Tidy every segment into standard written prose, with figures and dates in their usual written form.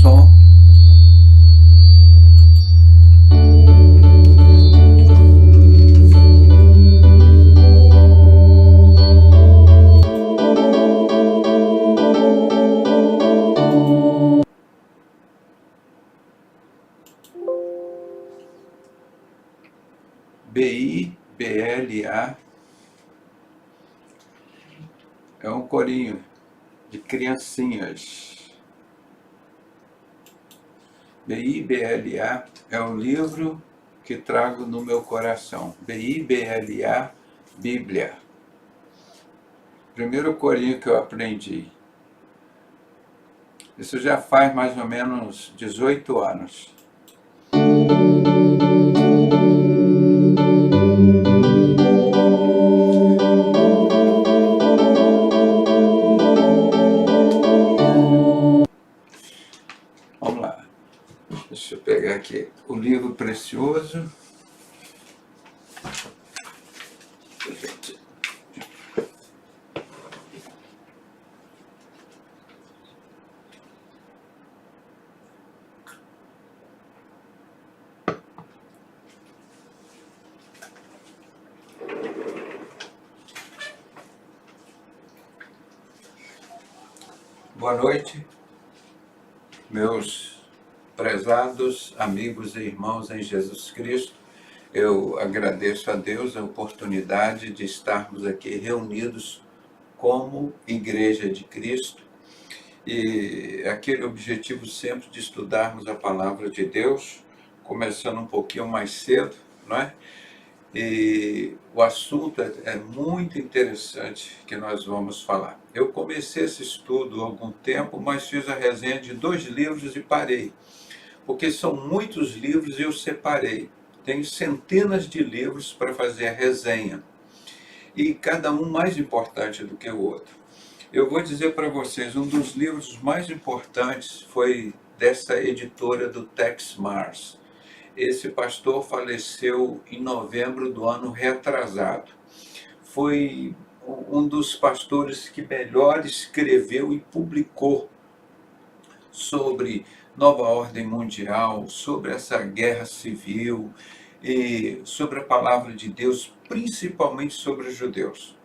som. Bibla é um corinho de criancinhas. Bibla é o livro que trago no meu coração. Bibla, Bíblia. Primeiro corinho que eu aprendi. Isso já faz mais ou menos 18 anos. Vamos lá. Deixa eu pegar aqui o livro precioso. Boa noite, meus prezados amigos e irmãos em Jesus Cristo. Eu agradeço a Deus a oportunidade de estarmos aqui reunidos como Igreja de Cristo e aquele objetivo sempre de estudarmos a Palavra de Deus, começando um pouquinho mais cedo, não é? E o assunto é muito interessante que nós vamos falar. Eu comecei esse estudo há algum tempo, mas fiz a resenha de 2 livros e parei, porque são muitos livros e eu separei. Tenho centenas de livros para fazer a resenha, e cada um mais importante do que o outro. Eu vou dizer para vocês, um dos livros mais importantes foi dessa editora do Tex Mars. Esse pastor faleceu em novembro do ano retrasado. Foi um dos pastores que melhor escreveu e publicou sobre nova ordem mundial, sobre essa guerra civil e sobre a palavra de Deus, principalmente sobre os judeus.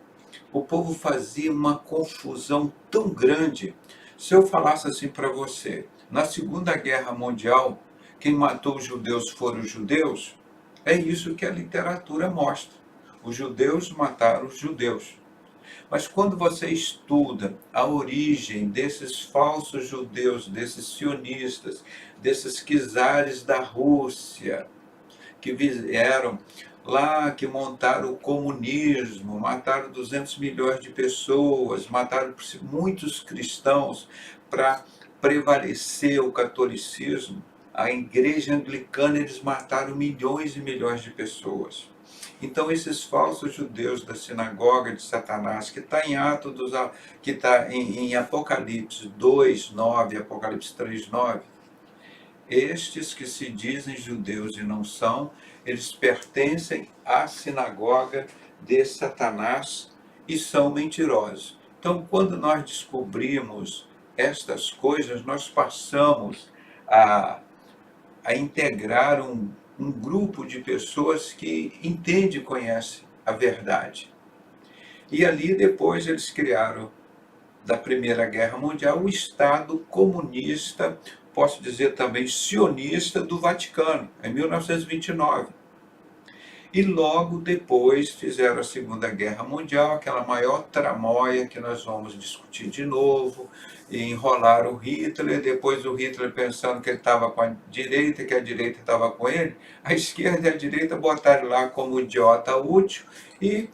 O povo fazia uma confusão tão grande. Se eu falasse assim para você, na Segunda Guerra Mundial, quem matou os judeus foram os judeus, é isso que a literatura mostra. Os judeus mataram os judeus. Mas quando você estuda a origem desses falsos judeus, desses sionistas, desses czares da Rússia, que vieram lá, que montaram o comunismo, mataram 200 milhões de pessoas, mataram muitos cristãos para prevalecer o catolicismo, a igreja anglicana, eles mataram milhões e milhões de pessoas. Então esses falsos judeus da sinagoga de Satanás, que está em que está em Apocalipse 2:9, Apocalipse 3:9, estes que se dizem judeus e não são, eles pertencem à sinagoga de Satanás e são mentirosos. Então, quando nós descobrimos estas coisas, nós passamos a integrar um grupo de pessoas que entende e conhece a verdade. E ali depois eles criaram, da Primeira Guerra Mundial, o Estado comunista, posso dizer também sionista, do Vaticano, em 1929. E logo depois fizeram a Segunda Guerra Mundial, aquela maior tramóia que nós vamos discutir de novo, e enrolaram o Hitler, depois o Hitler pensando que ele estava com a direita, que a direita estava com ele, a esquerda e a direita botaram lá como idiota útil e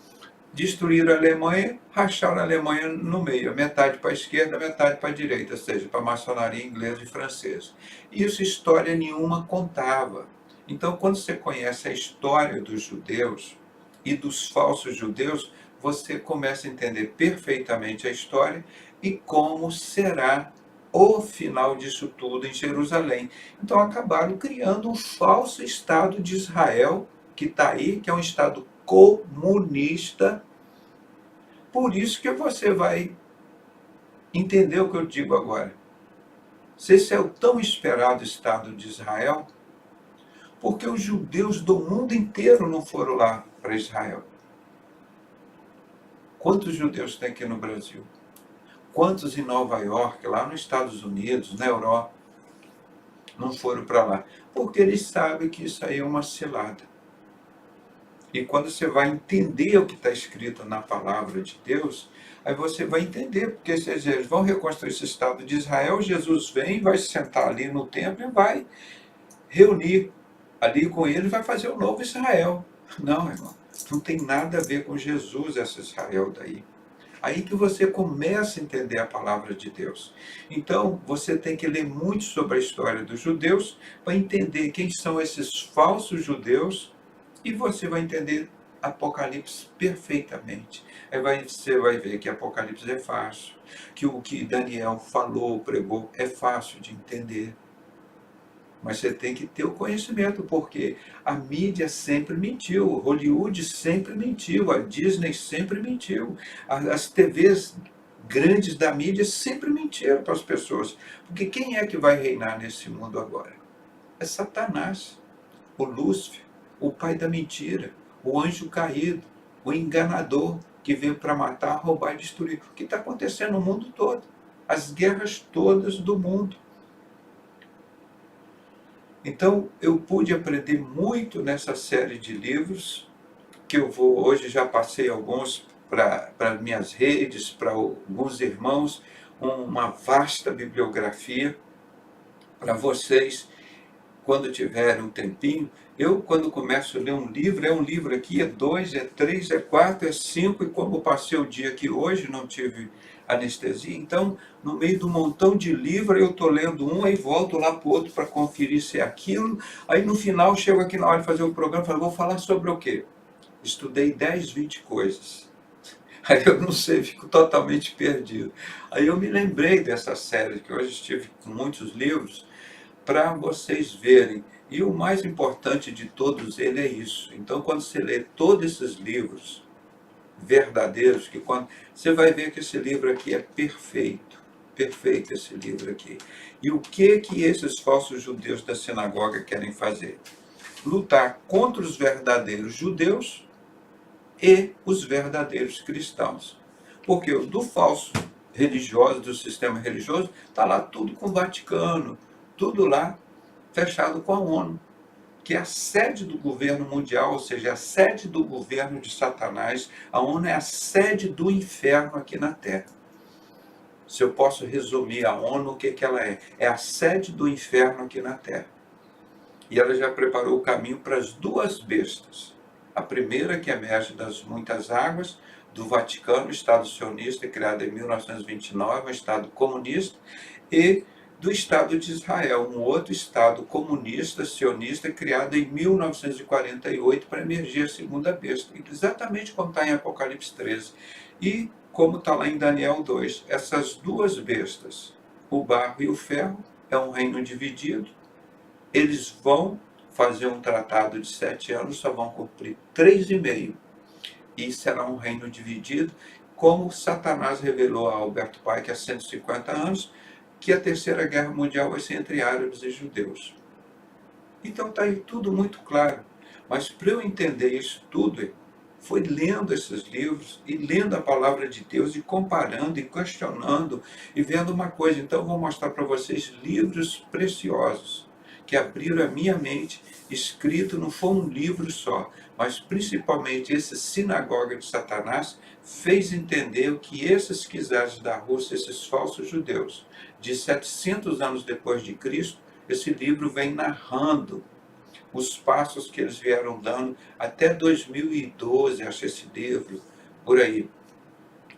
destruíram a Alemanha, racharam a Alemanha no meio, metade para a esquerda, metade para a direita, ou seja, para a maçonaria inglesa e francesa. Isso história nenhuma contava. Então, quando você conhece a história dos judeus e dos falsos judeus, você começa a entender perfeitamente a história e como será o final disso tudo em Jerusalém. Então, acabaram criando um falso Estado de Israel, que está aí, que é um Estado comunista. Por isso que você vai entender o que eu digo agora. Se esse é o tão esperado Estado de Israel, porque os judeus do mundo inteiro não foram lá para Israel. Quantos judeus tem aqui no Brasil? Quantos em Nova York, lá nos Estados Unidos, na Europa, não foram para lá? Porque eles sabem que isso aí é uma cilada. E quando você vai entender o que está escrito na palavra de Deus, aí você vai entender, porque eles vão reconstruir esse Estado de Israel, Jesus vem, vai se sentar ali no templo e vai reunir ali com ele, vai fazer o novo Israel. Não, irmão, não tem nada a ver com Jesus esse Israel daí. Aí que você começa a entender a palavra de Deus. Então, você tem que ler muito sobre a história dos judeus para entender quem são esses falsos judeus e você vai entender Apocalipse perfeitamente. Aí você vai ver que Apocalipse é fácil, que o que Daniel falou, pregou, é fácil de entender. Mas você tem que ter o conhecimento, porque a mídia sempre mentiu, Hollywood sempre mentiu, a Disney sempre mentiu, as TVs grandes da mídia sempre mentiram para as pessoas. Porque quem é que vai reinar nesse mundo agora? É Satanás, o Lúcifer, o pai da mentira, o anjo caído, o enganador que veio para matar, roubar e destruir. O que está acontecendo no mundo todo? As guerras todas do mundo. Então, eu pude aprender muito nessa série de livros, que eu vou, hoje já passei alguns para minhas redes, para alguns irmãos, uma vasta bibliografia para vocês, quando tiverem um tempinho. Eu, quando começo a ler um livro, é um livro aqui, é 2, é 3, é 4, é 5, e como passei o dia aqui hoje, não tive anestesia, então, no meio do montão de livro, eu estou lendo um, aí volto lá para o outro para conferir se é aquilo, aí no final, chego aqui na hora de fazer o programa, falo, vou falar sobre o quê? Estudei 10, 20 coisas. Aí eu não sei, fico totalmente perdido. Aí eu me lembrei dessa série, que hoje estive com muitos livros, para vocês verem. E o mais importante de todos eles é isso. Então, quando você lê todos esses livros verdadeiros, que quando você vai ver que esse livro aqui é perfeito, perfeito esse livro aqui. E o que esses falsos judeus da sinagoga querem fazer? Lutar contra os verdadeiros judeus e os verdadeiros cristãos. Porque o do falso religioso, do sistema religioso, está lá tudo com o Vaticano, tudo lá fechado com a ONU, que é a sede do governo mundial, ou seja, a sede do governo de Satanás. A ONU é a sede do inferno aqui na Terra. Se eu posso resumir a ONU, o que ela é? É a sede do inferno aqui na Terra. E ela já preparou o caminho para as duas bestas. A primeira, que emerge das muitas águas, do Vaticano, Estado sionista, criado em 1929, um Estado comunista, e do Estado de Israel, um outro Estado comunista, sionista, criado em 1948 para emergir a segunda besta, exatamente como está em Apocalipse 13. E como está lá em Daniel 2, essas duas bestas, o barro e o ferro, é um reino dividido. Eles vão fazer um tratado de 7 anos, só vão cumprir 3,5. E será um reino dividido, como Satanás revelou a Alberto Pike há 150 anos, que a Terceira Guerra Mundial vai ser entre árabes e judeus. Então está aí tudo muito claro. Mas para eu entender isso tudo, foi lendo esses livros e lendo a palavra de Deus e comparando e questionando e vendo uma coisa. Então eu vou mostrar para vocês livros preciosos que abriram a minha mente, escrito, não foi um livro só, mas principalmente esse Sinagoga de Satanás fez entender o que esses czares da Rússia, esses falsos judeus, de 700 anos depois de Cristo, esse livro vem narrando os passos que eles vieram dando até 2012, acho esse livro, por aí.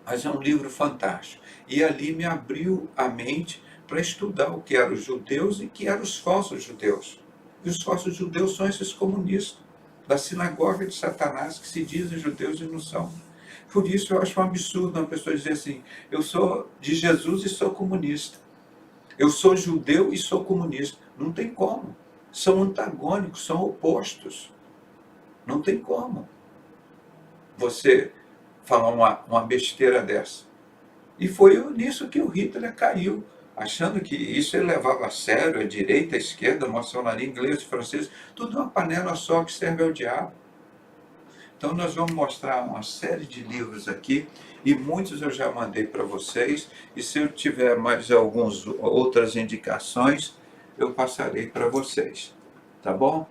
Mas é um livro fantástico. E ali me abriu a mente para estudar o que eram os judeus e o que eram os falsos judeus. E os falsos judeus são esses comunistas, da sinagoga de Satanás, que se dizem judeus e não são. Por isso eu acho um absurdo uma pessoa dizer assim, eu sou de Jesus e sou comunista. Eu sou judeu e sou comunista. Não tem como. São antagônicos, são opostos. Não tem como você falar uma besteira dessa. E foi nisso que o Hitler caiu. achando que isso ele levava a sério, a direita, a esquerda, a maçonaria, inglês, francês, tudo uma panela só que serve ao diabo. Então nós vamos mostrar uma série de livros aqui, e muitos eu já mandei para vocês, e se eu tiver mais algumas outras indicações, eu passarei para vocês, tá bom?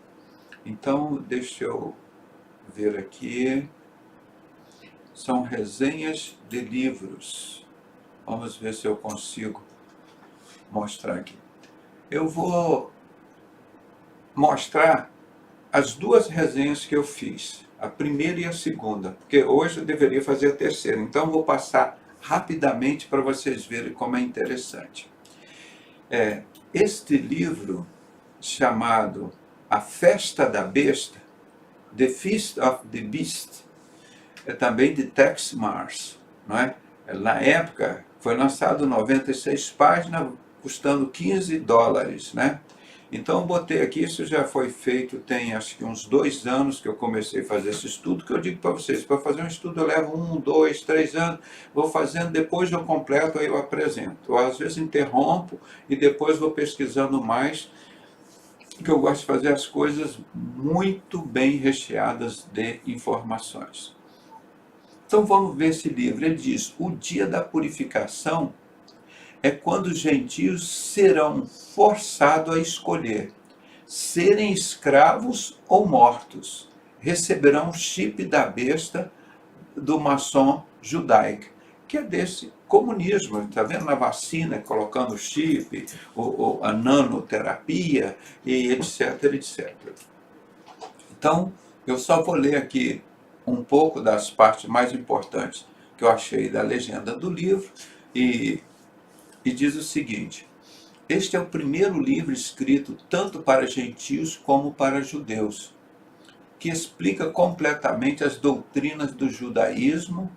Então, deixa eu ver aqui. São resenhas de livros. Vamos ver se eu consigo mostrar aqui. Eu vou mostrar as duas resenhas que eu fiz, a primeira e a segunda, porque hoje eu deveria fazer a terceira. Então, eu vou passar rapidamente para vocês verem como é interessante. Este livro, chamado A Festa da Besta, The Feast of the Beast, é também de Tex Mars, não é? Na época, foi lançado 96 páginas, custando $15, né? Então, eu botei aqui, isso já foi feito, tem acho que uns 2 anos que eu comecei a fazer esse estudo, que eu digo para vocês, para fazer um estudo eu levo 1, 2, 3 anos, vou fazendo, depois eu completo, aí eu apresento. Ou às vezes interrompo e depois vou pesquisando mais, porque eu gosto de fazer as coisas muito bem recheadas de informações. Então vamos ver esse livro. Ele diz: o dia da purificação é quando os gentios serão forçados a escolher serem escravos ou mortos. Receberão o chip da besta do maçom judaico, que é desse comunismo. Está vendo na vacina, colocando chip, a nanoterapia, e etc, etc. Então, eu só vou ler aqui um pouco das partes mais importantes que eu achei da legenda do livro, e diz o seguinte: este é o primeiro livro escrito tanto para gentios como para judeus, que explica completamente as doutrinas do judaísmo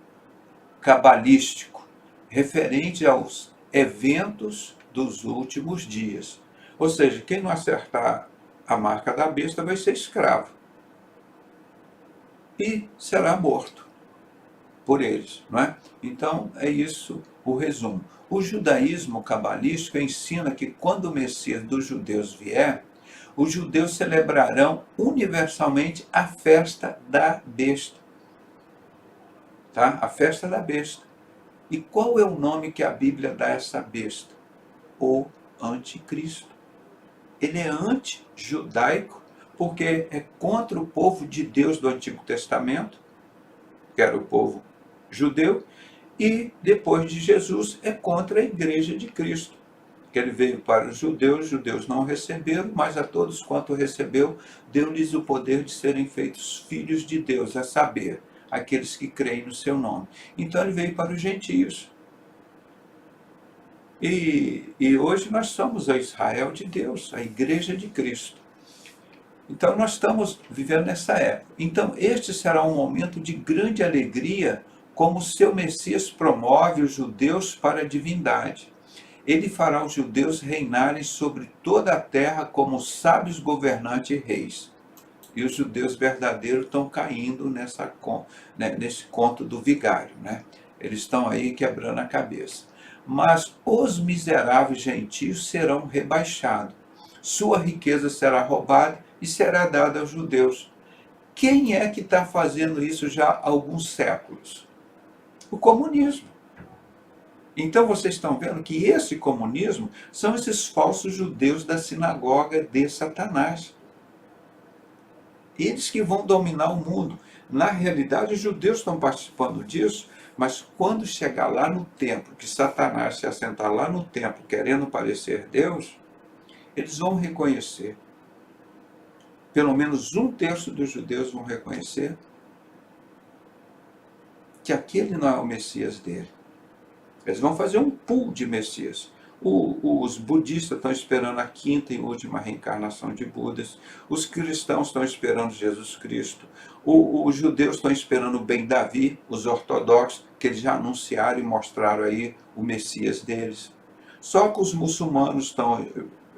cabalístico, referente aos eventos dos últimos dias. Ou seja, quem não acertar a marca da besta vai ser escravo e será morto por eles, não é? Então, é isso o resumo. O judaísmo cabalístico ensina que quando o Messias dos judeus vier, os judeus celebrarão universalmente a festa da besta. Tá? A festa da besta. E qual é o nome que a Bíblia dá a essa besta? O anticristo. Ele é anti-judaico, porque é contra o povo de Deus do Antigo Testamento, que era o povo judeu, e depois de Jesus é contra a igreja de Cristo, que ele veio para os judeus não receberam, mas a todos quanto recebeu, deu-lhes o poder de serem feitos filhos de Deus, a saber, aqueles que creem no seu nome. Então ele veio para os gentios. E hoje nós somos a Israel de Deus, a igreja de Cristo. Então nós estamos vivendo nessa época. Então este será um momento de grande alegria, como o seu Messias promove os judeus para a divindade. Ele fará os judeus reinarem sobre toda a terra como sábios governantes e reis. E os judeus verdadeiros estão caindo nesse conto do vigário, né? Eles estão aí quebrando a cabeça. Mas os miseráveis gentios serão rebaixados. Sua riqueza será roubada e será dada aos judeus. Quem é que está fazendo isso já há alguns séculos? O comunismo. Então vocês estão vendo que esse comunismo são esses falsos judeus da sinagoga de Satanás. Eles que vão dominar o mundo. Na realidade, os judeus estão participando disso, mas quando chegar lá no templo, que Satanás se assentar lá no templo querendo parecer Deus, eles vão reconhecer. Pelo menos 1/3 dos judeus vão reconhecer que aquele não é o Messias dele. Eles vão fazer um pool de Messias. Os budistas estão esperando a quinta e última reencarnação de Budas. Os cristãos estão esperando Jesus Cristo. Os judeus estão esperando o Ben Davi, os ortodoxos, que eles já anunciaram e mostraram aí o Messias deles. Só que os muçulmanos estão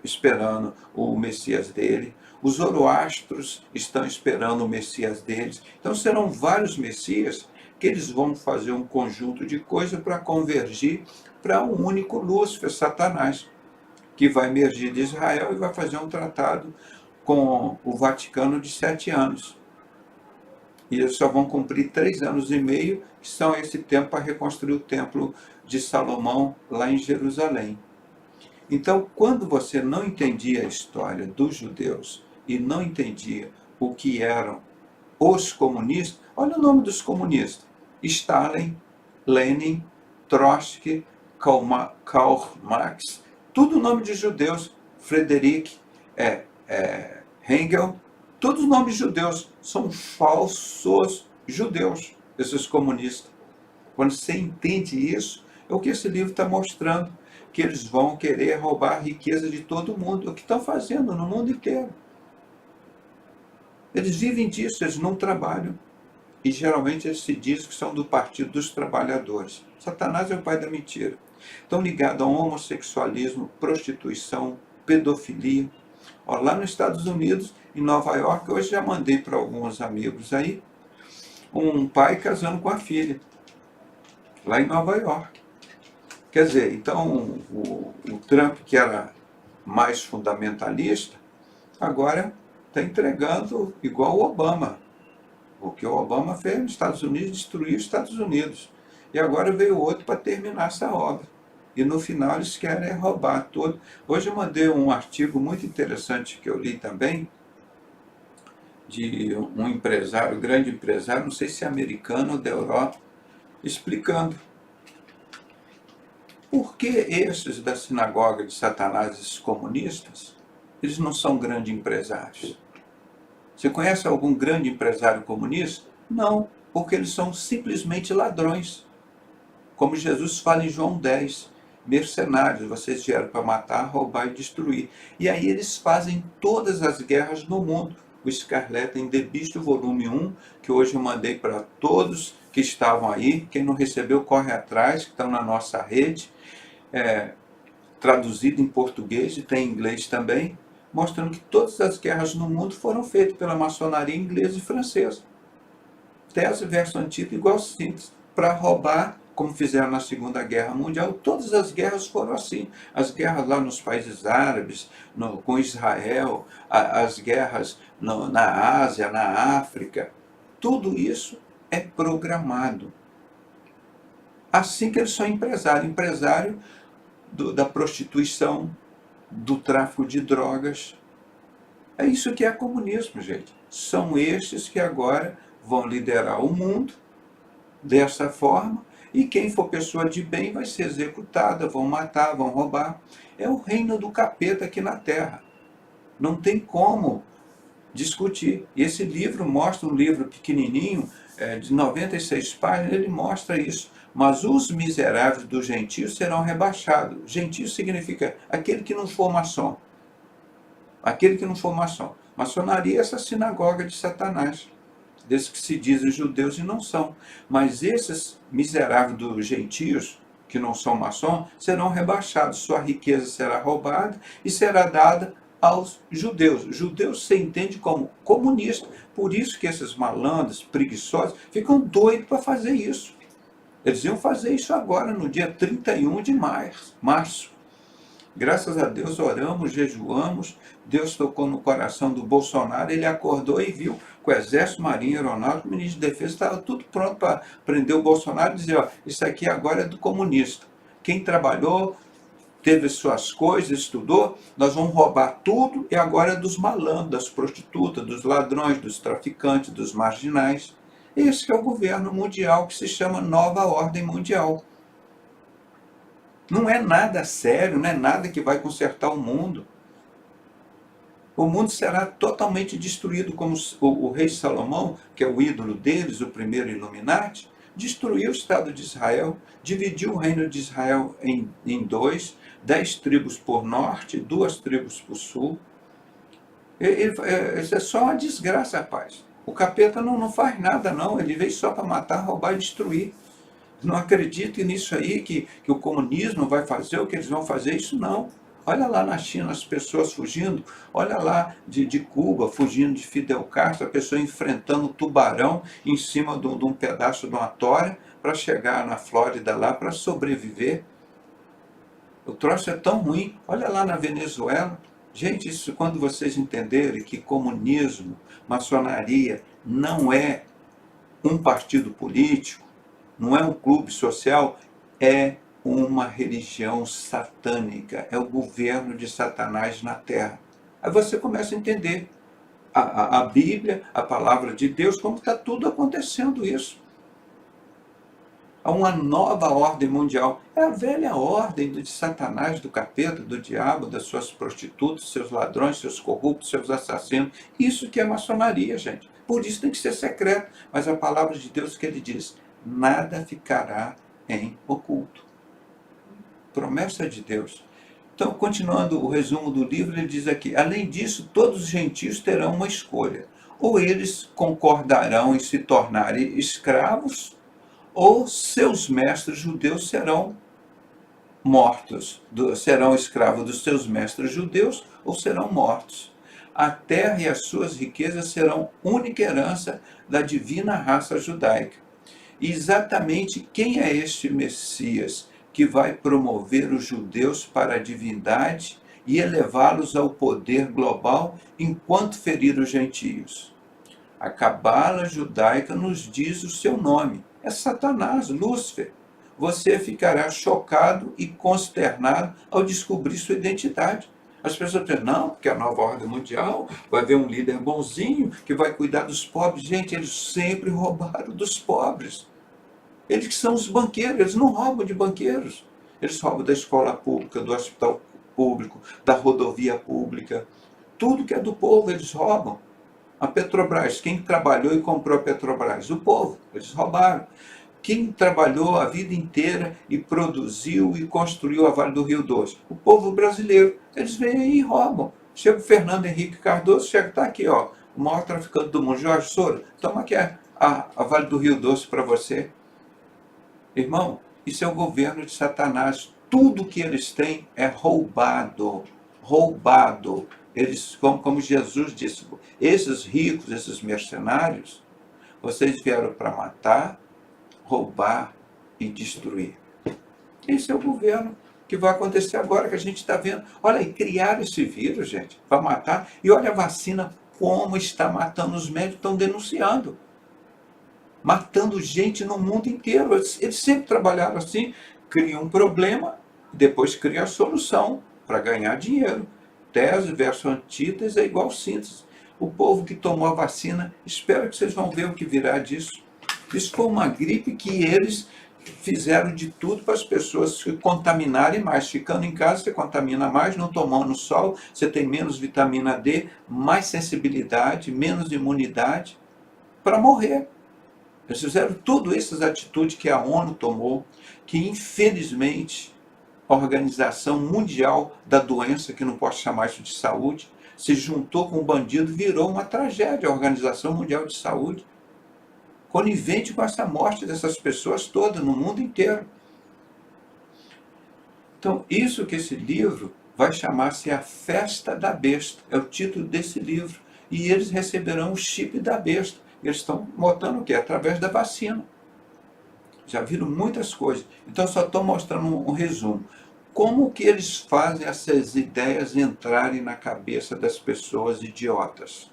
esperando o Messias dele. Os zoroastros estão esperando o Messias deles. Então serão vários Messias que eles vão fazer um conjunto de coisas para convergir para um único Lúcifer, Satanás, que vai emergir de Israel e vai fazer um tratado com o Vaticano de 7 anos. E eles só vão cumprir 3 anos e meio, que são esse tempo para reconstruir o templo de Salomão lá em Jerusalém. Então, quando você não entendia a história dos judeus e não entendia o que eram os comunistas, olha o nome dos comunistas: Stalin, Lenin, Trotsky, Karl Marx, tudo nome de judeus, Friedrich Engels, todos nomes judeus, são falsos judeus, esses comunistas. Quando você entende isso, é o que esse livro está mostrando, que eles vão querer roubar a riqueza de todo mundo, é o que estão fazendo no mundo inteiro. Eles vivem disso, eles não trabalham. E geralmente eles se dizem que são do Partido dos Trabalhadores. Satanás é o pai da mentira. Estão ligados ao homossexualismo, prostituição, pedofilia. Ó, lá nos Estados Unidos, em Nova York, hoje já mandei para alguns amigos aí, um pai casando com a filha, lá em Nova York. Quer dizer, então o Trump, que era mais fundamentalista, agora está entregando igual o Obama. O que o Obama fez nos Estados Unidos, destruiu os Estados Unidos. E agora veio outro para terminar essa obra. E no final eles querem roubar tudo. Hoje eu mandei um artigo muito interessante que eu li também, de um empresário, grande empresário, não sei se é americano ou da Europa, explicando por que esses da sinagoga de Satanás, esses comunistas, eles não são grandes empresários. Você conhece algum grande empresário comunista? Não, porque eles são simplesmente ladrões. Como Jesus fala em João 10, mercenários, vocês vieram para matar, roubar e destruir. E aí eles fazem todas as guerras no mundo. O Scarlett em The Beast, volume 1, que hoje eu mandei para todos que estavam aí. Quem não recebeu, corre atrás, que estão na nossa rede. Traduzido em português e tem em inglês também, mostrando que todas as guerras no mundo foram feitas pela maçonaria inglesa e francesa. Tese versus antítese igual síntese, para roubar, como fizeram na Segunda Guerra Mundial. Todas as guerras foram assim. As guerras lá nos países árabes, com Israel, as guerras na Ásia, na África, tudo isso é programado. Assim que eles são empresários. Empresário da prostituição, do tráfico de drogas. É isso que é comunismo, gente. São estes que agora vão liderar o mundo dessa forma, e quem for pessoa de bem vai ser executada, vão matar, vão roubar. É o reino do capeta aqui na Terra. Não tem como discutir. E esse livro mostra, um livro pequenininho, de 96 páginas, ele mostra isso. Mas os miseráveis dos gentios serão rebaixados. Gentio significa aquele que não for maçom. Aquele que não for maçom. Maçonaria é essa sinagoga de Satanás, desses que se dizem judeus e não são. Mas esses miseráveis dos gentios, que não são maçom, serão rebaixados. Sua riqueza será roubada e será dada aos judeus. Judeus se entende como comunista. Por isso que esses malandros, preguiçosos, ficam doidos para fazer isso. Eles iam fazer isso agora, no dia 31 de março. Graças a Deus, oramos, jejuamos, Deus tocou no coração do Bolsonaro, ele acordou e viu que o Exército, Marinha, Aeronáutica, o Ministro da Defesa, estava tudo pronto para prender o Bolsonaro e dizer, ó, isso aqui agora é do comunista. Quem trabalhou, teve suas coisas, estudou, nós vamos roubar tudo e agora é dos malandros, das prostitutas, dos ladrões, dos traficantes, dos marginais. Esse que é o governo mundial, que se chama Nova Ordem Mundial. Não é nada sério, não é nada que vai consertar o mundo. O mundo será totalmente destruído, como o rei Salomão, que é o ídolo deles, o primeiro Illuminati, destruiu o Estado de Israel, dividiu o reino de Israel em dois, 10 tribos por norte, 2 tribos por sul. Isso é só uma desgraça, rapaz. O capeta não faz nada, não. Ele veio só para matar, roubar e destruir. Não acredite nisso aí, que o comunismo vai fazer o que eles vão fazer. Isso não. Olha lá na China as pessoas fugindo. Olha lá de Cuba, fugindo de Fidel Castro, a pessoa enfrentando um tubarão em cima de um pedaço de uma tora para chegar na Flórida lá para sobreviver. O troço é tão ruim. Olha lá na Venezuela. Gente, isso quando vocês entenderem que comunismo, maçonaria, não é um partido político, não é um clube social, é uma religião satânica, é o governo de Satanás na Terra. Aí você começa a entender a Bíblia, a palavra de Deus, como está tudo acontecendo isso. Há uma nova ordem mundial. É a velha ordem de Satanás, do capeta, do diabo, das suas prostitutas, seus ladrões, seus corruptos, seus assassinos. Isso que é maçonaria, gente. Por isso tem que ser secreto. Mas a palavra de Deus que ele diz, nada ficará em oculto. Promessa de Deus. Então, continuando o resumo do livro, ele diz aqui, além disso, todos os gentios terão uma escolha. Ou eles concordarão em se tornarem escravos, ou seus mestres judeus serão mortos, serão escravos dos seus mestres judeus, ou serão mortos. A terra e as suas riquezas serão única herança da divina raça judaica. E exatamente quem é este Messias que vai promover os judeus para a divindade e elevá-los ao poder global enquanto ferir os gentios? A cabala judaica nos diz o seu nome. É Satanás, Lúcifer. Você ficará chocado e consternado ao descobrir sua identidade. As pessoas pensam, não, porque a nova ordem mundial vai haver um líder bonzinho que vai cuidar dos pobres. Gente, eles sempre roubaram dos pobres. Eles que são os banqueiros, eles não roubam de banqueiros. Eles roubam da escola pública, do hospital público, da rodovia pública. Tudo que é do povo, eles roubam. A Petrobras, quem trabalhou e comprou a Petrobras? O povo, eles roubaram. Quem trabalhou a vida inteira e produziu e construiu a Vale do Rio Doce? O povo brasileiro. Eles vêm aí e roubam. Chega o Fernando Henrique Cardoso, chega, está aqui, ó, o maior traficante do mundo, Jorge Soros, toma aqui a Vale do Rio Doce para você. Irmão, isso é o governo de Satanás. Tudo que eles têm é roubado. Roubado. Eles, como Jesus disse, esses ricos, esses mercenários, vocês vieram para matar, roubar e destruir. Esse é o governo que vai acontecer agora, que a gente está vendo. Olha aí, criaram esse vírus, gente, para matar. E olha a vacina, como está matando. Os médicos estão denunciando. Matando gente no mundo inteiro. Eles sempre trabalharam assim, criam um problema, depois criam a solução para ganhar dinheiro. Tese versus antítese é igual síntese. O povo que tomou a vacina, espero que vocês vão ver o que virá disso. Isso foi uma gripe que eles fizeram de tudo para as pessoas se contaminarem mais. Ficando em casa, você contamina mais, não tomando sol, você tem menos vitamina D, mais sensibilidade, menos imunidade, para morrer. Eles fizeram tudo essas atitudes que a ONU tomou, que infelizmente a Organização Mundial da Doença, que não posso chamar isso de saúde, se juntou com o bandido, virou uma tragédia, a Organização Mundial de Saúde, conivente com essa morte dessas pessoas todas no mundo inteiro. Então, isso que esse livro vai chamar-se A Festa da Besta, é o título desse livro, e eles receberão o chip da besta. Eles estão botando o quê? Através da vacina. Já viram muitas coisas. Então, só estou mostrando um resumo. Como que eles fazem essas ideias entrarem na cabeça das pessoas idiotas?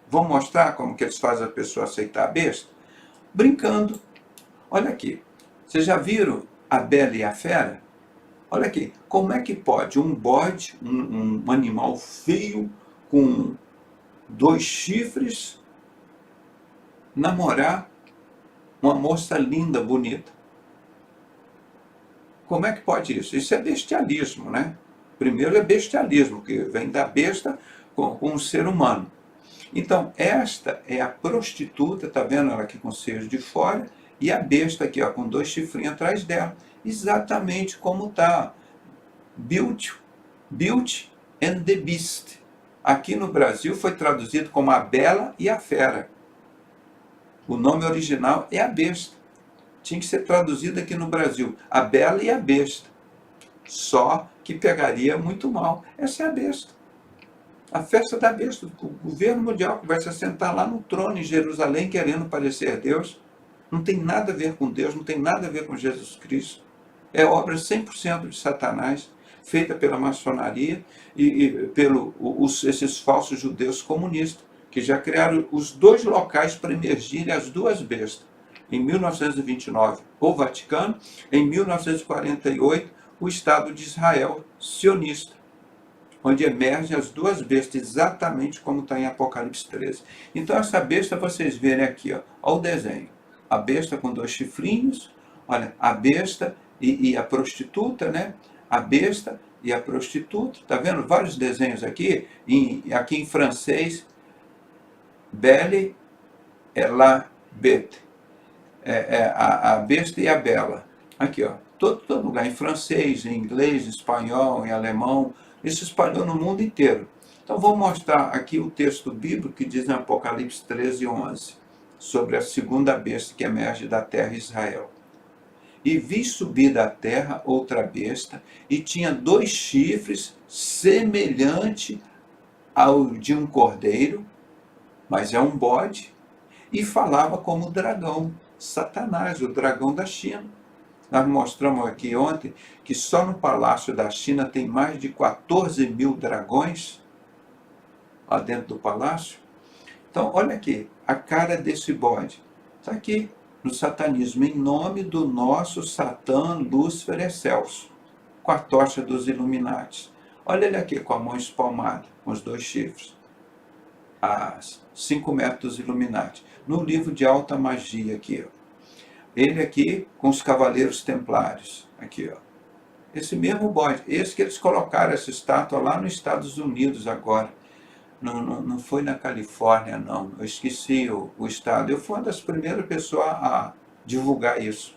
Vou mostrar como que eles fazem a pessoa aceitar a besta? Brincando. Olha aqui. Vocês já viram a Bela e a Fera? Olha aqui. Como é que pode um bode, um animal feio, com 2 chifres, namorar uma moça linda, bonita? Como é que pode isso? Isso é bestialismo, né? Primeiro é bestialismo, que vem da besta com um ser humano. Então, esta é a prostituta, tá vendo ela aqui com os seios de fora, e a besta aqui, ó, com 2 chifrinhos atrás dela. Exatamente como está. Beauty and the Beast. Aqui no Brasil foi traduzido como A Bela e a Fera. O nome original é A Besta. Tinha que ser traduzido aqui no Brasil, A Bela e a Besta. Só que pegaria muito mal. Essa é a besta. A festa da besta, o governo mundial que vai se assentar lá no trono em Jerusalém querendo parecer Deus. Não tem nada a ver com Deus, não tem nada a ver com Jesus Cristo. É obra 100% de Satanás, feita pela maçonaria e esses falsos judeus comunistas, que já criaram os dois locais para emergirem as duas bestas. Em 1929, o Vaticano, em 1948, o Estado de Israel sionista, onde emergem as duas bestas, exatamente como está em Apocalipse 13. Então, essa besta, vocês verem aqui, ó, olha o desenho. A besta com dois chifrinhos, olha, a besta e a prostituta, né? A besta e a prostituta, tá vendo? Vários desenhos aqui, aqui em francês, Belle et la Bête, a besta e a bela. Aqui, ó, todo lugar, em francês, em inglês, em espanhol, em alemão, isso espalhou no mundo inteiro. Então, vou mostrar aqui o texto bíblico que diz em Apocalipse 13:11, sobre a segunda besta que emerge da terra Israel. E vi subir da terra outra besta, e tinha dois chifres, semelhante ao de um cordeiro, mas é um bode, e falava como dragão, Satanás, o dragão da China. Nós mostramos aqui ontem que só no Palácio da China tem mais de 14 mil dragões lá dentro do palácio. Então, olha aqui, a cara desse bode. Está aqui no satanismo, em nome do nosso Satã, Lúcifer Excelso, com a tocha dos Illuminati. Olha ele aqui com a mão espalmada, com os dois chifres, a 5 metros dos Illuminati. No livro de alta magia aqui, ó. Ele aqui com os Cavaleiros Templários, aqui, ó. Esse mesmo bode, esse que eles colocaram essa estátua lá nos Estados Unidos agora. Não foi na Califórnia, não. Eu esqueci o estado. Eu fui uma das primeiras pessoas a divulgar isso.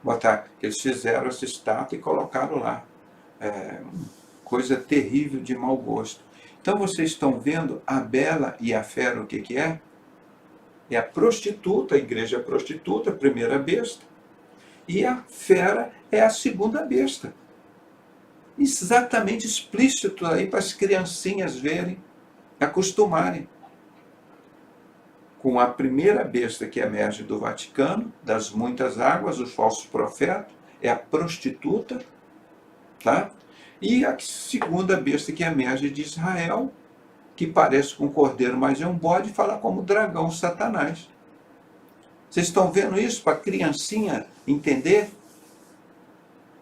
Botar, eles fizeram essa estátua e colocaram lá. Coisa terrível de mau gosto. Então vocês estão vendo a bela e a fera, o que é? É a prostituta, a igreja prostituta, a primeira besta. E a fera é a segunda besta. Exatamente explícito aí para as criancinhas verem, acostumarem. Com a primeira besta que emerge do Vaticano, das muitas águas, os falsos profetas, é a prostituta, tá? E a segunda besta que emerge de Israel, que parece com um cordeiro, mas é um bode, e fala como dragão, Satanás. Vocês estão vendo isso para a criancinha entender?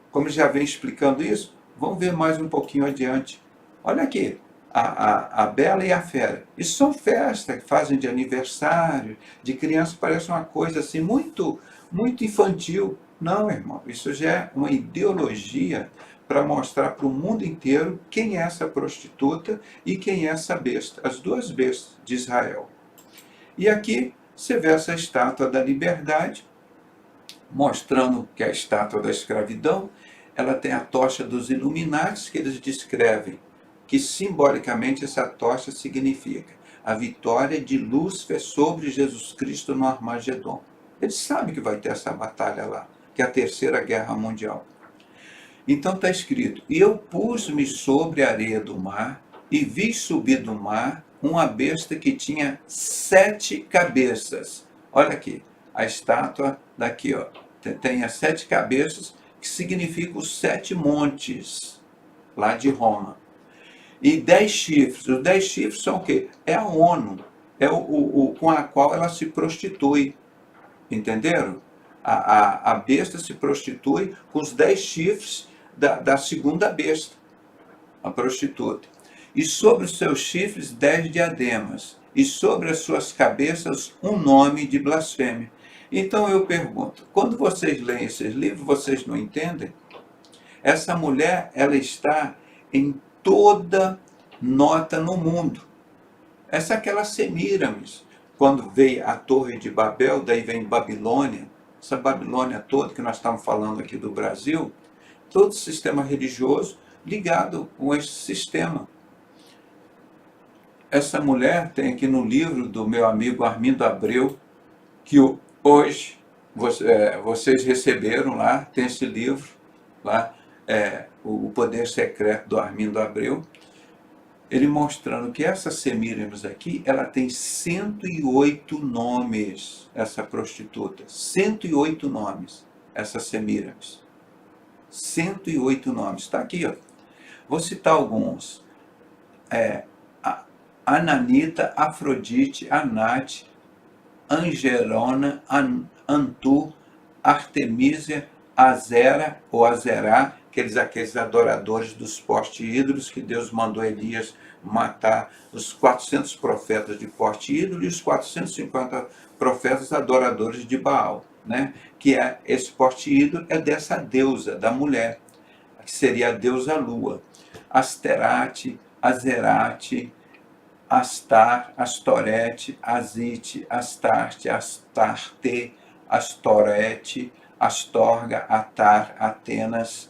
Como já vem explicando isso, vamos ver mais um pouquinho adiante. Olha aqui, a Bela e a Fera. Isso são festas que fazem de aniversário, de criança, parece uma coisa assim muito, muito infantil. Não, irmão, isso já é uma ideologia para mostrar para o mundo inteiro quem é essa prostituta e quem é essa besta, as duas bestas de Israel. E aqui você vê essa estátua da liberdade, mostrando que a estátua da escravidão, ela tem a tocha dos Illuminati, que eles descrevem, que simbolicamente essa tocha significa a vitória de Lúcifer sobre Jesus Cristo no Armagedon. Eles sabem que vai ter essa batalha lá, que é a Terceira Guerra Mundial. Então está escrito, e eu pus-me sobre a areia do mar, e vi subir do mar uma besta que tinha 7 cabeças. Olha aqui, a estátua daqui, ó, tem as 7 cabeças, que significa os 7 montes, lá de Roma. E 10 chifres. Os 10 chifres são o quê? É a ONU, é com a qual ela se prostitui. Entenderam? A besta se prostitui com os 10 chifres da segunda besta, a prostituta. E sobre os seus chifres 10 diademas, e sobre as suas cabeças um nome de blasfêmia. Então eu pergunto, quando vocês leem esses livros, vocês não entendem? Essa mulher, ela está em toda nota no mundo. Essa é aquela Semíramis, quando veio a Torre de Babel, daí vem Babilônia, essa Babilônia toda que nós estamos falando aqui do Brasil, todo o sistema religioso ligado com esse sistema. Essa mulher tem aqui no livro do meu amigo Armindo Abreu, que hoje vocês receberam lá, tem esse livro lá, O Poder Secreto do Armindo Abreu, ele mostrando que essa Semíramis aqui, ela tem 108 nomes, essa prostituta, 108 nomes, essa Semíramis. 108 nomes. Está aqui, ó. Vou citar alguns. Ananita, Afrodite, Anate, Angerona, Antu, Artemísia, Azera ou Azerá, aqueles adoradores dos postes ídolos que Deus mandou Elias matar os 400 profetas de poste ídolo e os 450 profetas adoradores de Baal, né? Que é esse poste ídolo é dessa deusa, da mulher, que seria a deusa lua. Asterate, Azerate, Astar, Astorete, Azite, Astarte, Astarte, Astorete, Astorga, Atar, Atenas,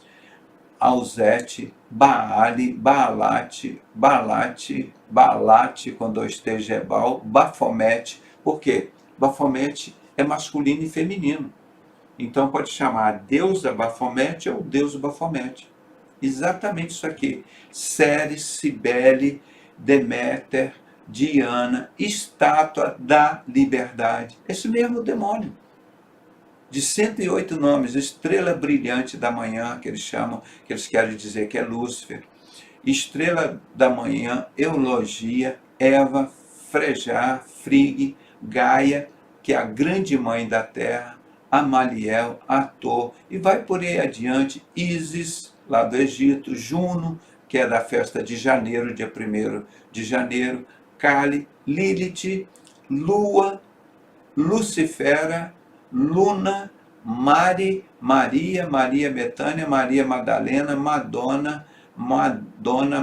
Ausete, Baale, Baalate, Balate, Balate com 2T, Gebal, Bafomete. Por quê? Bafomete é masculino e feminino. Então pode chamar a deusa Bafomete ou deus Bafomete. Exatamente isso aqui. Ceres, Cibele, Deméter, Diana, estátua da liberdade. Esse mesmo demônio. De 108 nomes, estrela brilhante da manhã, que eles chamam, que eles querem dizer que é Lúcifer. Estrela da manhã, Eulogia, Eva, Frejar, Frigg, Gaia, que é a grande mãe da terra, Amaliel, Ator, e vai por aí adiante, Ísis, lá do Egito, Juno, que é da festa de janeiro, dia 1º de janeiro, Kali, Lilith, Lua, Lucifera, Luna, Mari, Maria, Maria Betânia, Maria Madalena, Madonna,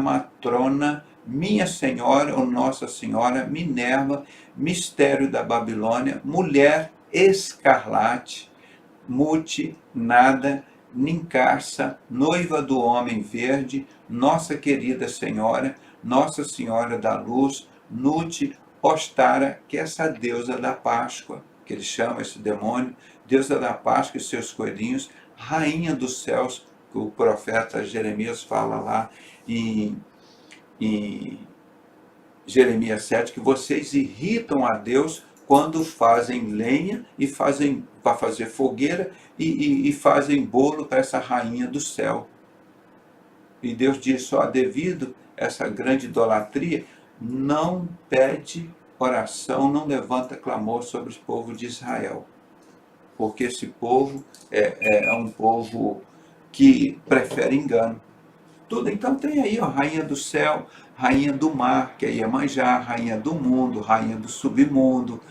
Matrona, Minha Senhora ou Nossa Senhora, Minerva, Mistério da Babilônia, Mulher Escarlate, Mute, Nada, Nincarça, Noiva do Homem Verde, Nossa Querida Senhora, Nossa Senhora da Luz, Nute, Ostara, que é essa deusa da Páscoa, que eles chamam esse demônio, deusa da Páscoa e seus coelhinhos, rainha dos céus, que o profeta Jeremias fala lá em Jeremias 7, que vocês irritam a Deus quando fazem lenha e fazem para fazer fogueira e fazem bolo para essa rainha do céu. E Deus diz só, devido a essa grande idolatria, não pede oração, não levanta clamor sobre o povo de Israel. Porque esse povo é um povo que prefere engano. Tudo. Então tem aí, ó, rainha do céu, rainha do mar, que é Iemanjá, rainha do mundo, rainha do submundo,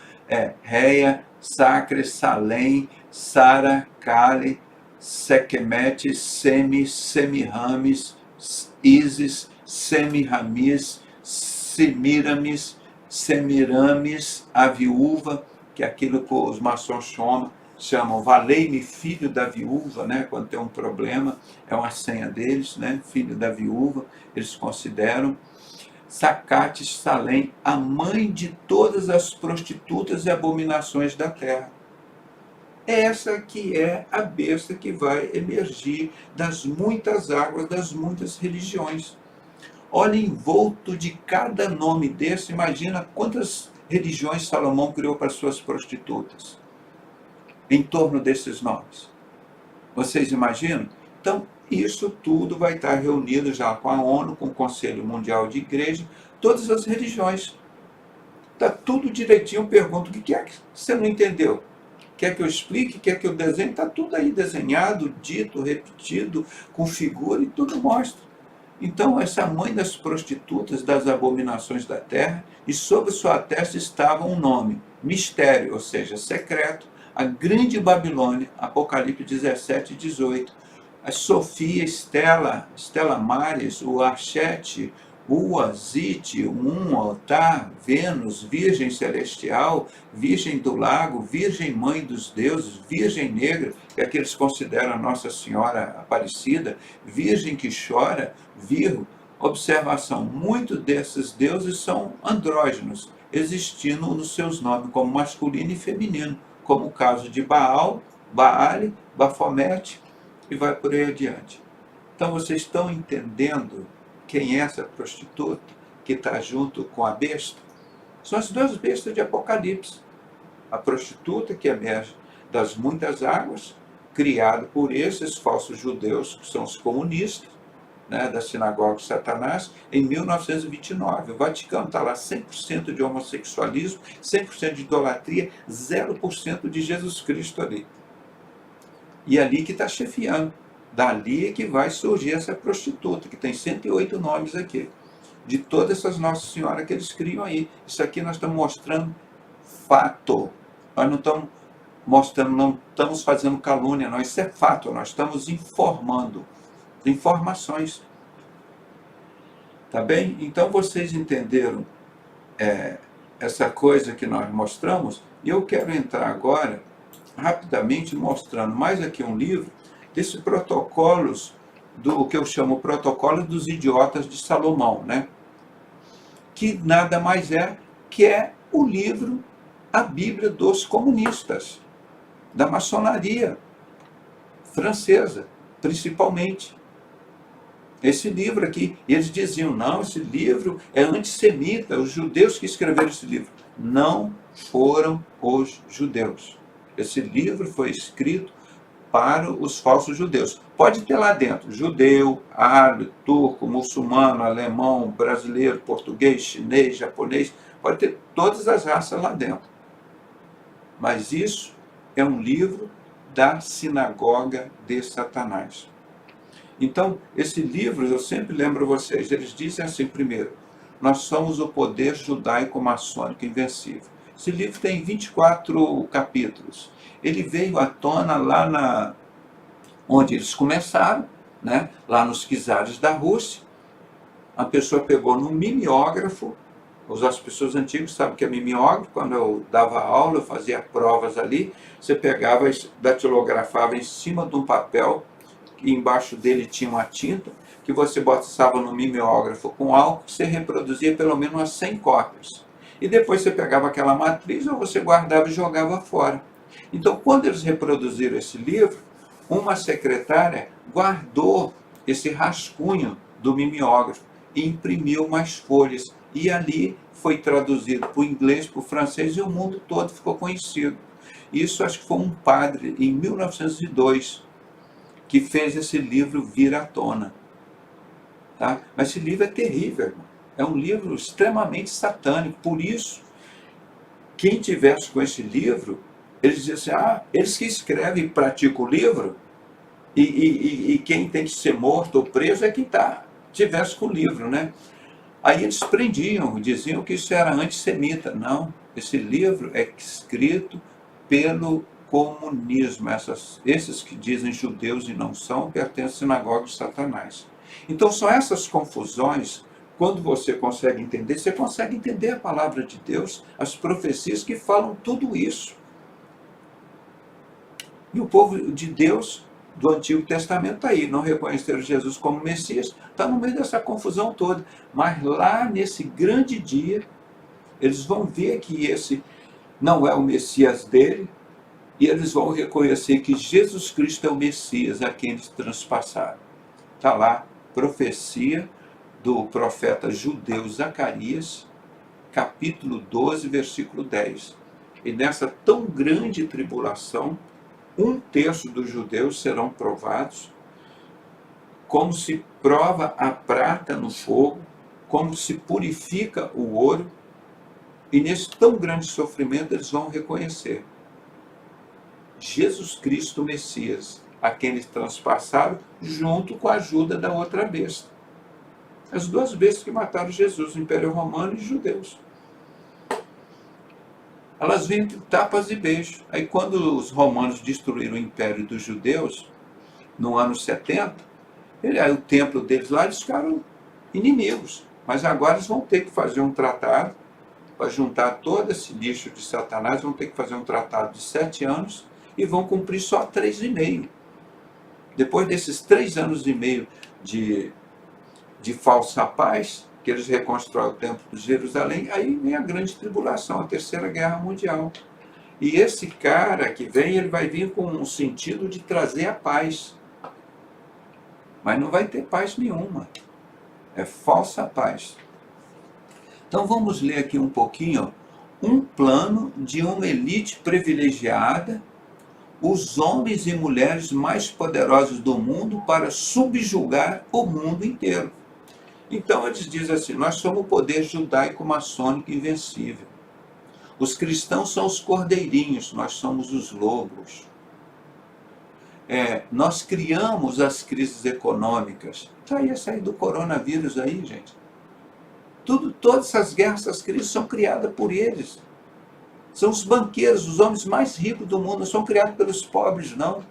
Reia, Sacre, Salém, Sara, Kali, Sekhemete, Semiramis, Ísis, Semiramis, Semiramis, a viúva, que é aquilo que os maçons chamam valei-me filho da viúva, né? Quando tem um problema, é uma senha deles, né? Filho da viúva, eles consideram. Sacate, Salém, a mãe de todas as prostitutas e abominações da terra. Essa que é a besta que vai emergir das muitas águas, das muitas religiões. Olha, envolto de cada nome desse, imagina quantas religiões Salomão criou para suas prostitutas. Em torno desses nomes. Vocês imaginam? Então, isso tudo vai estar reunido já com a ONU, com o Conselho Mundial de Igreja, todas as religiões. Está tudo direitinho, eu pergunto, o que é que você não entendeu? Quer que eu explique? Quer que eu desenhe? Está tudo aí desenhado, dito, repetido, com figura e tudo mostra. Então, essa mãe das prostitutas, das abominações da terra, e sobre sua testa estava um nome, mistério, ou seja, secreto, a grande Babilônia, Apocalipse 17 e 18, a Sofia, Estela Maris, o Archete, Ua, Zite, Otá, Vênus, Virgem Celestial, Virgem do Lago, Virgem Mãe dos Deuses, Virgem Negra, que é que eles consideram a Nossa Senhora Aparecida, Virgem que chora, Virgo. Observação, muitos desses deuses são andrógenos, existindo nos seus nomes como masculino e feminino, como o caso de Baal, Baale, Bafomete, e vai por aí adiante. Então vocês estão entendendo quem é essa prostituta que está junto com a besta? São as duas bestas de Apocalipse. A prostituta que emerge das muitas águas, criado por esses falsos judeus, que são os comunistas, né, da sinagoga de Satanás, em 1929. O Vaticano está lá 100% de homossexualismo, 100% de idolatria, 0% de Jesus Cristo ali. E ali que está chefiando. Dali é que vai surgir essa prostituta, que tem 108 nomes aqui, de todas essas Nossa Senhora que eles criam aí. Isso aqui nós estamos mostrando fato. Nós não estamos mostrando, não estamos fazendo calúnia, não. Isso é fato, nós estamos informando. Informações. Tá bem? Então vocês entenderam essa coisa que nós mostramos, e eu quero entrar agora, rapidamente, mostrando mais aqui um livro, desses protocolos, do que eu chamo protocolo dos idiotas de Salomão, né? Que nada mais é que é o livro, a Bíblia dos comunistas, da maçonaria francesa, principalmente. Esse livro aqui, e eles diziam, não, esse livro é antissemita, os judeus que escreveram esse livro. Não foram os judeus. Esse livro foi escrito para os falsos judeus. Pode ter lá dentro judeu, árabe, turco, muçulmano, alemão, brasileiro, português, chinês, japonês, pode ter todas as raças lá dentro. Mas isso é um livro da sinagoga de Satanás. Então, esse livro, eu sempre lembro vocês, eles dizem assim, primeiro, nós somos o poder judaico-maçônico invencível. Esse livro tem 24 capítulos. Ele veio à tona lá onde eles começaram, né? Lá nos czares da Rússia. A pessoa pegou no mimeógrafo, as pessoas antigas sabem o que é mimeógrafo, quando eu dava aula, eu fazia provas ali, você pegava, datilografava em cima de um papel, e embaixo dele tinha uma tinta, que você botava no mimeógrafo com álcool, você reproduzia pelo menos umas 100 cópias. E depois você pegava aquela matriz, ou você guardava e jogava fora. Então, quando eles reproduziram esse livro, uma secretária guardou esse rascunho do mimeógrafo e imprimiu mais folhas. E ali foi traduzido para o inglês, para o francês, e o mundo todo ficou conhecido. Isso acho que foi um padre, em 1902, que fez esse livro vir à tona. Tá? Mas esse livro é terrível, irmão. É um livro extremamente satânico. Por isso, quem tivesse com esse livro, eles diziam assim, eles que escrevem e praticam o livro, e quem tem que ser morto ou preso é quem tivesse com o livro, né? Aí eles prendiam, diziam que isso era antissemita. Não, esse livro é escrito pelo comunismo. Esses que dizem judeus e não são, pertencem à sinagoga de Satanás. Então são essas confusões, quando você consegue entender a palavra de Deus, as profecias que falam tudo isso. E o povo de Deus do Antigo Testamento está aí, não reconheceram Jesus como Messias, está no meio dessa confusão toda. Mas lá nesse grande dia, eles vão ver que esse não é o Messias dele, e eles vão reconhecer que Jesus Cristo é o Messias a quem eles transpassaram. Está lá, profecia do profeta judeu Zacarias, capítulo 12, versículo 10. E nessa tão grande tribulação, 1/3 dos judeus serão provados, como se prova a prata no fogo, como se purifica o ouro, e nesse tão grande sofrimento eles vão reconhecer Jesus Cristo Messias, a quem eles transpassaram, junto com a ajuda da outra besta. As duas bestas que mataram Jesus, o Império Romano e os judeus. Elas vêm entre tapas e beijos. Aí quando os romanos destruíram o Império dos Judeus, no ano 70, aí o templo deles lá, eles ficaram inimigos. Mas agora eles vão ter que fazer um tratado, para juntar todo esse lixo de Satanás, vão ter que fazer um tratado de 7 anos, e vão cumprir só 3,5. Depois desses 3 anos e meio de falsa paz, que eles reconstroem o templo de Jerusalém, aí vem a grande tribulação, a Terceira Guerra Mundial. E esse cara que vem, ele vai vir com um sentido de trazer a paz. Mas não vai ter paz nenhuma. É falsa paz. Então vamos ler aqui um pouquinho, um plano de uma elite privilegiada, os homens e mulheres mais poderosos do mundo para subjugar o mundo inteiro. Então eles dizem assim, nós somos o poder judaico-maçônico invencível. Os cristãos são os cordeirinhos, nós somos os lobos. Nós criamos as crises econômicas. Está aí essa aí do coronavírus aí, gente. Todas essas guerras, essas crises são criadas por eles. São os banqueiros, os homens mais ricos do mundo, não são criados pelos pobres, não.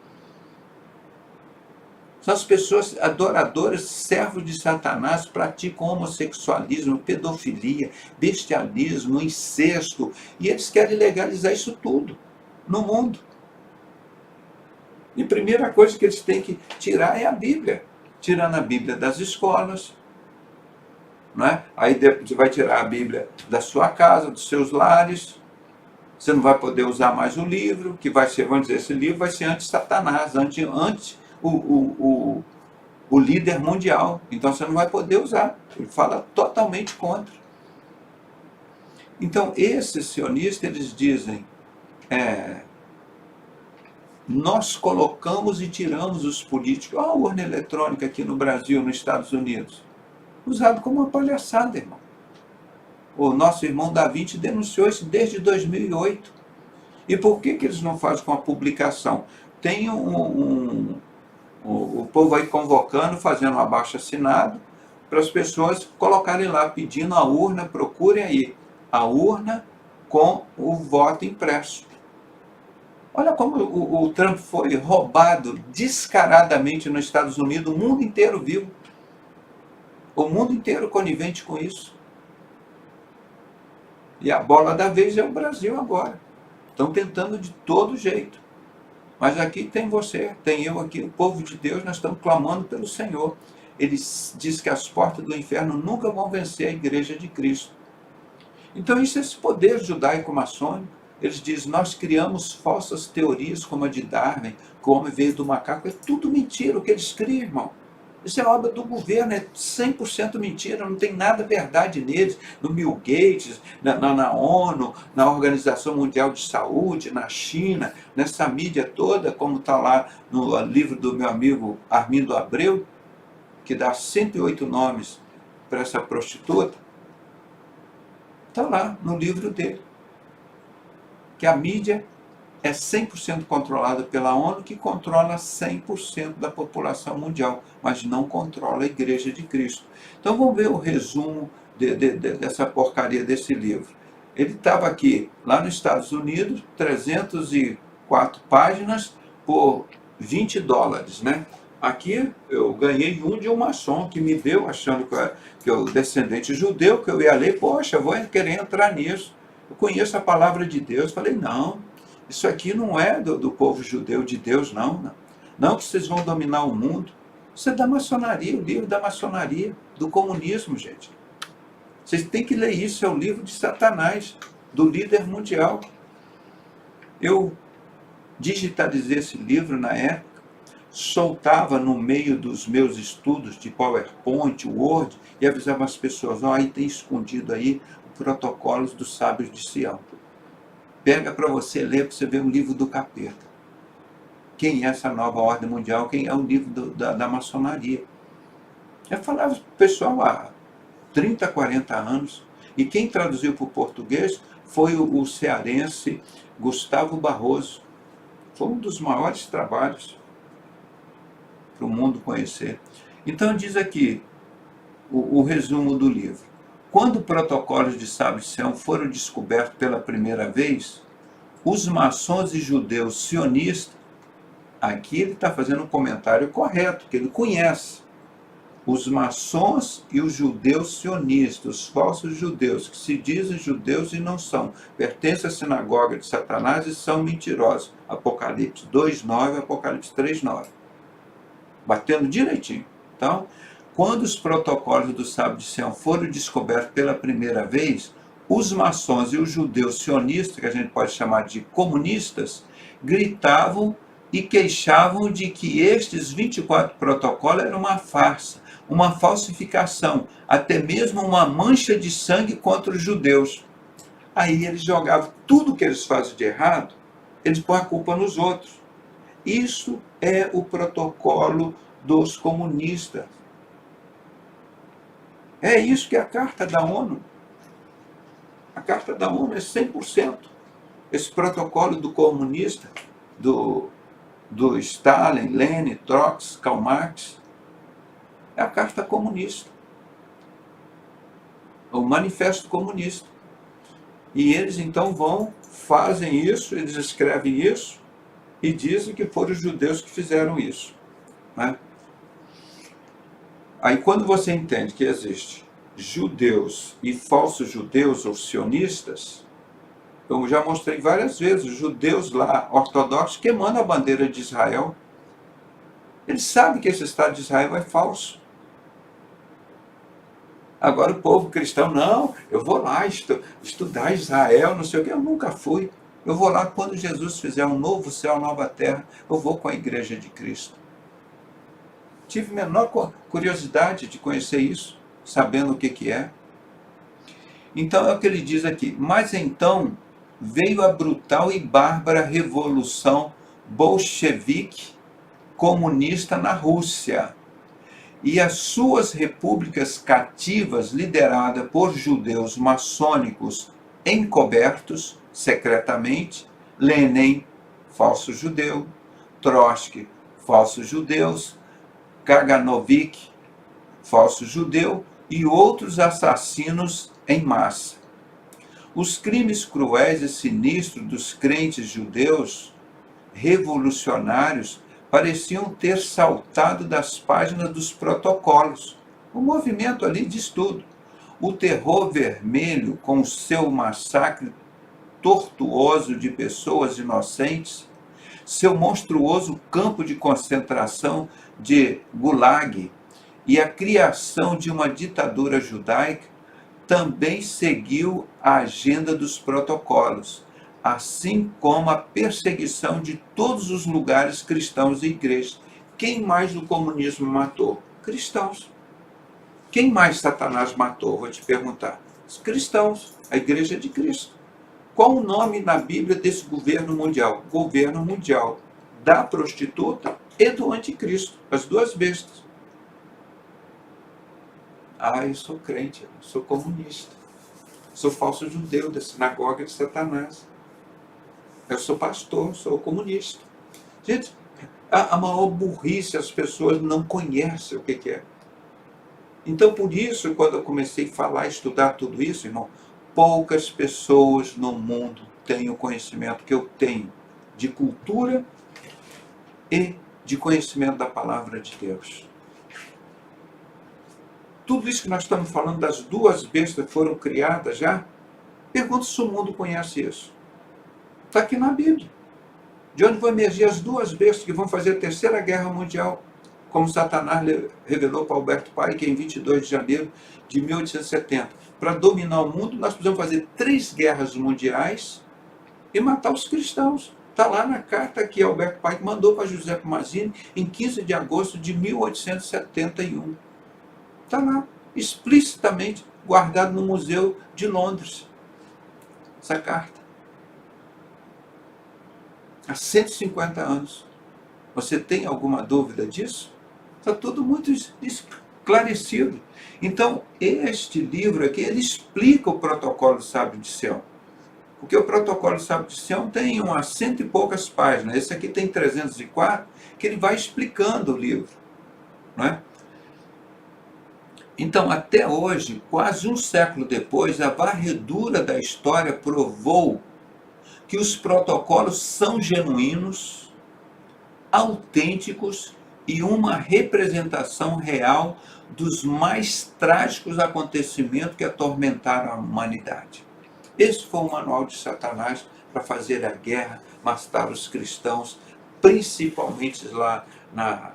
São as pessoas adoradoras, servos de Satanás, praticam homossexualismo, pedofilia, bestialismo, incesto, e eles querem legalizar isso tudo no mundo. E a primeira coisa que eles têm que tirar é a Bíblia. Tirando a Bíblia das escolas, né? Aí você vai tirar a Bíblia da sua casa, dos seus lares. Você não vai poder usar mais o livro, que vai ser, vamos dizer, esse livro vai ser anti-Satanás, anti o líder mundial. Então você não vai poder usar. Ele fala totalmente contra. Então, esses sionistas, eles dizem, nós colocamos e tiramos os políticos. Olha a urna eletrônica aqui no Brasil, nos Estados Unidos. Usado como uma palhaçada, irmão. O nosso irmão Da Vinci denunciou isso desde 2008. E por que eles não fazem com a publicação? Tem o povo aí convocando, fazendo um abaixo-assinado, para as pessoas colocarem lá, pedindo a urna, procurem aí, a urna com o voto impresso. Olha como o Trump foi roubado descaradamente nos Estados Unidos, o mundo inteiro viu. O mundo inteiro conivente com isso. E a bola da vez é o Brasil agora. Estão tentando de todo jeito. Mas aqui tem você, tem eu aqui, o povo de Deus, nós estamos clamando pelo Senhor. Ele diz que as portas do inferno nunca vão vencer a igreja de Cristo. Então isso é esse poder judaico-maçônico. Eles dizem, nós criamos falsas teorias como a de Darwin, que o homem veio do macaco. É tudo mentira o que eles criam, irmão. Isso é obra do governo, é 100% mentira, não tem nada verdade neles, no Bill Gates, na ONU, na Organização Mundial de Saúde, na China, nessa mídia toda, como está lá no livro do meu amigo Armindo Abreu, que dá 108 nomes para essa prostituta, está lá no livro dele. Que a mídia é 100% controlada pela ONU, que controla 100% da população mundial, mas não controla a Igreja de Cristo. Então vamos ver o resumo dessa porcaria desse livro. Ele estava aqui, lá nos Estados Unidos, 304 páginas por $20, né? Aqui eu ganhei um de um maçom que me deu, achando que eu descendente judeu, que eu ia ler, poxa, eu vou querer entrar nisso. Eu conheço a palavra de Deus. Falei, não, isso aqui não é do povo judeu de Deus, não. Não que vocês vão dominar o mundo. Isso é da maçonaria, o livro da maçonaria, do comunismo, gente. Vocês têm que ler isso, é o livro de Satanás, do líder mundial. Eu digitalizei esse livro na época, soltava no meio dos meus estudos de PowerPoint, Word, e avisava as pessoas, aí tem escondido aí os protocolos dos sábios de Sião. Pega para você ler, para você ver o livro do capeta. Quem é essa nova ordem mundial? Quem é o livro da maçonaria? Eu falava para o pessoal há 30, 40 anos. E quem traduziu para o português foi o cearense Gustavo Barroso. Foi um dos maiores trabalhos para o mundo conhecer. Então diz aqui o resumo do livro. Quando protocolos de sábio de Sião foram descobertos pela primeira vez, os maçons e judeus sionistas, aqui ele está fazendo um comentário correto, que ele conhece. Os maçons e os judeus sionistas, os falsos judeus, que se dizem judeus e não são, pertencem à sinagoga de Satanás e são mentirosos. Apocalipse 2:9, Apocalipse 3:9. Batendo direitinho. Então, quando os protocolos do sábio de Sião foram descobertos pela primeira vez, os maçons e os judeus sionistas, que a gente pode chamar de comunistas, gritavam e queixavam de que estes 24 protocolos eram uma farsa, uma falsificação, até mesmo uma mancha de sangue contra os judeus. Aí eles jogavam tudo que eles fazem de errado, eles põem a culpa nos outros. Isso é o protocolo dos comunistas. É isso que é a Carta da ONU. A Carta da ONU é 100%. Esse protocolo do comunista, do Stalin, Lenin, Trotsky, Karl Marx, é a Carta Comunista, o Manifesto Comunista. E eles então fazem isso, eles escrevem isso e dizem que foram os judeus que fizeram isso, né? Aí quando você entende que existe judeus e falsos judeus ou sionistas, eu já mostrei várias vezes, os judeus lá, ortodoxos, queimando a bandeira de Israel. Eles sabem que esse Estado de Israel é falso. Agora o povo cristão, não, eu vou lá estudar Israel, não sei o que, eu nunca fui. Eu vou lá quando Jesus fizer um novo céu, nova terra, eu vou com a igreja de Cristo. Tive menor curiosidade de conhecer isso, sabendo o que é. Então é o que ele diz aqui. Mas então veio a brutal e bárbara revolução bolchevique comunista na Rússia. E as suas repúblicas cativas, lideradas por judeus maçônicos encobertos secretamente, Lenin, falso judeu, Trotsky, falsos judeus, Kaganovich, falso judeu, e outros assassinos em massa. Os crimes cruéis e sinistros dos crentes judeus revolucionários pareciam ter saltado das páginas dos protocolos. O movimento ali diz tudo. O terror vermelho, com o seu massacre tortuoso de pessoas inocentes, seu monstruoso campo de concentração de Gulag e a criação de uma ditadura judaica, também seguiu a agenda dos protocolos, assim como a perseguição de todos os lugares cristãos e igrejas. Quem mais o comunismo matou? Cristãos. Quem mais Satanás matou? Vou te perguntar. Os cristãos, a igreja de Cristo. Qual o nome na Bíblia desse governo mundial? Governo mundial da prostituta e do anticristo, as duas bestas. Ah, eu sou crente, eu sou comunista. Sou falso judeu da sinagoga de Satanás. Eu sou pastor, sou comunista. Gente, a maior burrice, as pessoas não conhecem o que é. Então, por isso, quando eu comecei a falar, estudar tudo isso, irmão, poucas pessoas no mundo têm o conhecimento que eu tenho de cultura e de conhecimento da palavra de Deus. Tudo isso que nós estamos falando das duas bestas que foram criadas já, pergunta se o mundo conhece isso. Está aqui na Bíblia. De onde vão emergir as duas bestas que vão fazer a Terceira Guerra Mundial, como Satanás revelou para Alberto Paik em 22 de janeiro de 1870. Para dominar o mundo, nós precisamos fazer 3 guerras mundiais e matar os cristãos. Está lá na carta que Alberto Paik mandou para José Mazzini em 15 de agosto de 1871. Está lá, explicitamente guardado no Museu de Londres, essa carta. Há 150 anos. Você tem alguma dúvida disso? Está tudo muito esclarecido. Então, este livro aqui, ele explica o protocolo sábio de Sião. Porque o protocolo sábio de Sião tem umas 100 e poucas páginas. Esse aqui tem 304, que ele vai explicando o livro. Não é? Então, até hoje, quase um século depois, a varredura da história provou que os protocolos são genuínos, autênticos e uma representação real dos mais trágicos acontecimentos que atormentaram a humanidade. Esse foi o manual de Satanás para fazer a guerra, matar os cristãos, principalmente lá na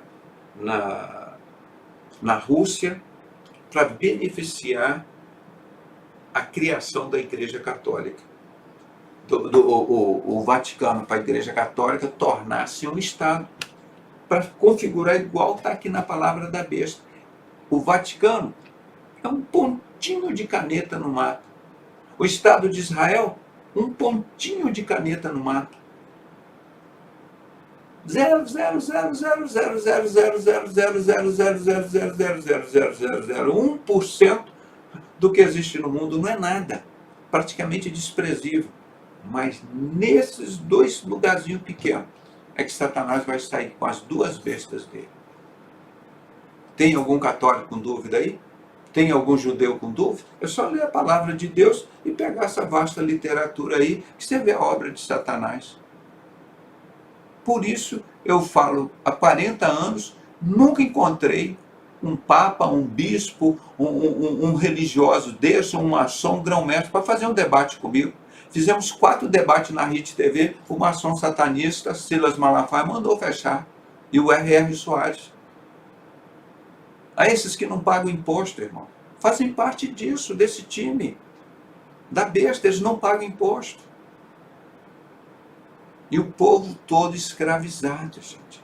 Rússia, para beneficiar a criação da Igreja Católica. O Vaticano, para a Igreja Católica, tornar-se um Estado, para configurar igual está aqui na palavra da besta. O Vaticano é um pontinho de caneta no mapa. O Estado de Israel, um pontinho de caneta no mapa. ,0,0000000000000000001% do que existe no mundo não é nada, praticamente desprezível. Mas nesses dois lugarzinhos pequenos é que Satanás vai sair com as duas bestas dele. Tem algum católico com dúvida aí? Tem algum judeu com dúvida? É só ler a palavra de Deus e pegar essa vasta literatura aí, que você vê a obra de Satanás. Por isso eu falo, há 40 anos, nunca encontrei um papa, um bispo, um religioso desse, um maçom, um grão-mestre, para fazer um debate comigo. Fizemos 4 debates na RIT TV, o maçom satanista, Silas Malafaia, mandou fechar. E o R.R. Soares. A esses que não pagam imposto, irmão, fazem parte disso, desse time. Da besta, eles não pagam imposto. E o povo todo escravizado, gente.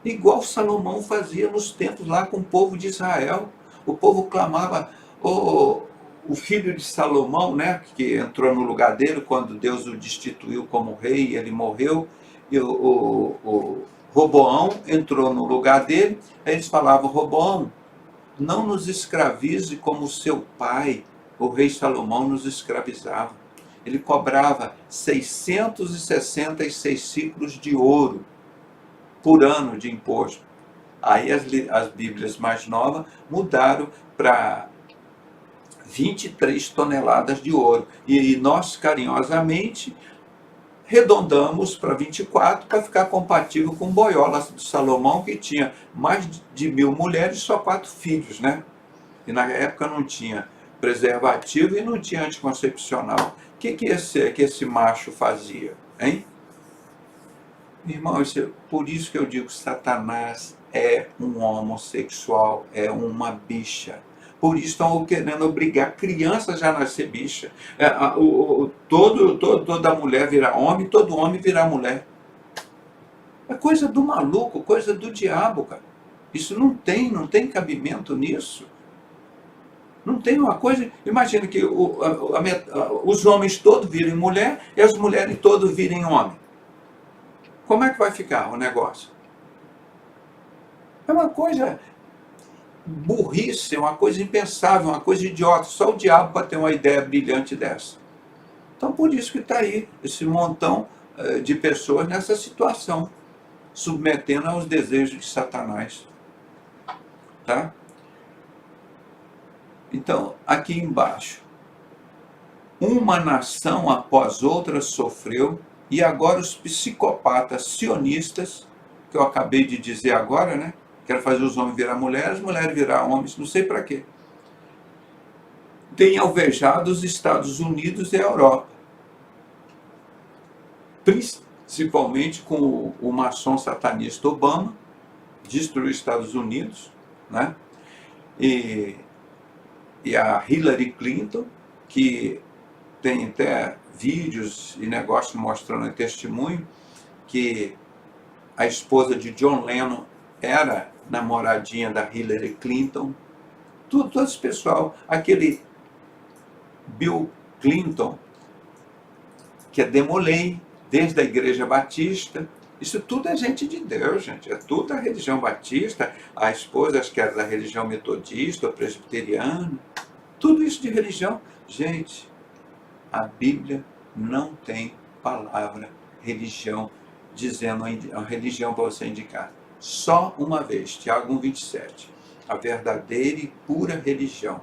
Igual Salomão fazia nos tempos lá com o povo de Israel. O povo clamava, o filho de Salomão, né, que entrou no lugar dele quando Deus o destituiu como rei e ele morreu, e o Roboão entrou no lugar dele, aí eles falavam, Roboão, não nos escravize como seu pai, o rei Salomão nos escravizava. Ele cobrava 666 ciclos de ouro por ano de imposto. Aí as Bíblias mais novas mudaram para 23 toneladas de ouro. E nós, carinhosamente, redondamos para 24 para ficar compatível com Boiola de Salomão, que tinha mais de 1000 mulheres e só 4 filhos, né? E na época não tinha preservativo e não tinha anticoncepcional. O que esse macho fazia, hein? Irmão, por isso que eu digo que Satanás é um homossexual, é uma bicha. Por isso estão querendo obrigar crianças já a nascer bicha. Toda mulher virar homem, todo homem virar mulher. É coisa do maluco, coisa do diabo, cara. Isso não tem cabimento nisso. Não tem uma coisa... Imagina que os homens todos virem mulher e as mulheres todas virem homem. Como é que vai ficar o negócio? É uma coisa burrice, uma coisa impensável, uma coisa idiota. Só o diabo para ter uma ideia brilhante dessa. Então, por isso que está aí esse montão de pessoas nessa situação, submetendo aos desejos de Satanás. Tá? Então, aqui embaixo, uma nação após outra sofreu, e agora os psicopatas sionistas, que eu acabei de dizer agora, né? Quero fazer os homens virar mulheres, as mulheres virar homens, não sei para quê. Tem alvejado os Estados Unidos e a Europa. Principalmente com o maçom satanista Obama, destruiu os Estados Unidos, né? E a Hillary Clinton, que tem até vídeos e negócios mostrando em testemunho que a esposa de John Lennon era namoradinha da Hillary Clinton. Todo esse pessoal, aquele Bill Clinton, que é demolei, desde a Igreja Batista. Isso tudo é gente de Deus, gente. É tudo da religião batista. A esposa, acho que era da religião metodista ou presbiteriana. Tudo isso de religião. Gente, a Bíblia não tem palavra religião, dizendo a religião para você indicar. Só uma vez, Tiago 1,27. A verdadeira e pura religião,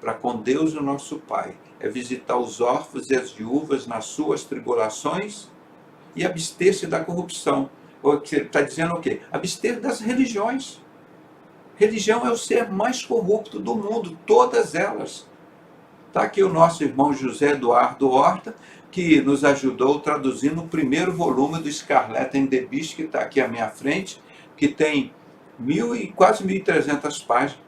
para com Deus o nosso Pai, é visitar os órfãos e as viúvas nas suas tribulações e abster-se da corrupção. Está dizendo o quê? Abster das religiões. Religião é o ser mais corrupto do mundo, todas elas. Está aqui o nosso irmão José Eduardo Horta, que nos ajudou traduzindo o primeiro volume do Scarlet and the Beast, que está aqui à minha frente, que tem quase 1.300 páginas,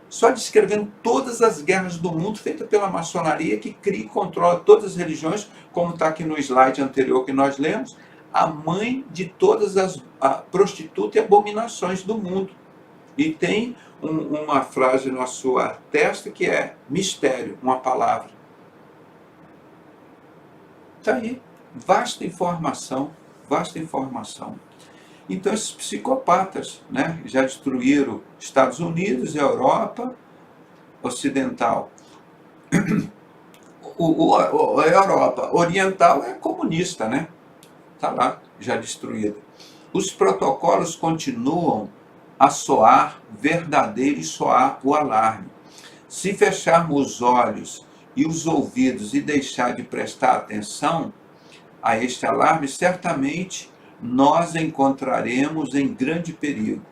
só descrevendo todas as guerras do mundo feitas pela maçonaria, que cria e controla todas as religiões, como está aqui no slide anterior que nós lemos, a mãe de todas as prostitutas e abominações do mundo. E tem uma frase na sua testa que é mistério, uma palavra. Está aí, vasta informação, vasta informação. Então, esses psicopatas, né, já destruíram Estados Unidos e a Europa Ocidental. A Europa Oriental é comunista, né? Está lá, já destruída. Os protocolos continuam a soar verdadeiro e soar o alarme. Se fecharmos os olhos e os ouvidos e deixar de prestar atenção a este alarme, certamente nós encontraremos em grande perigo.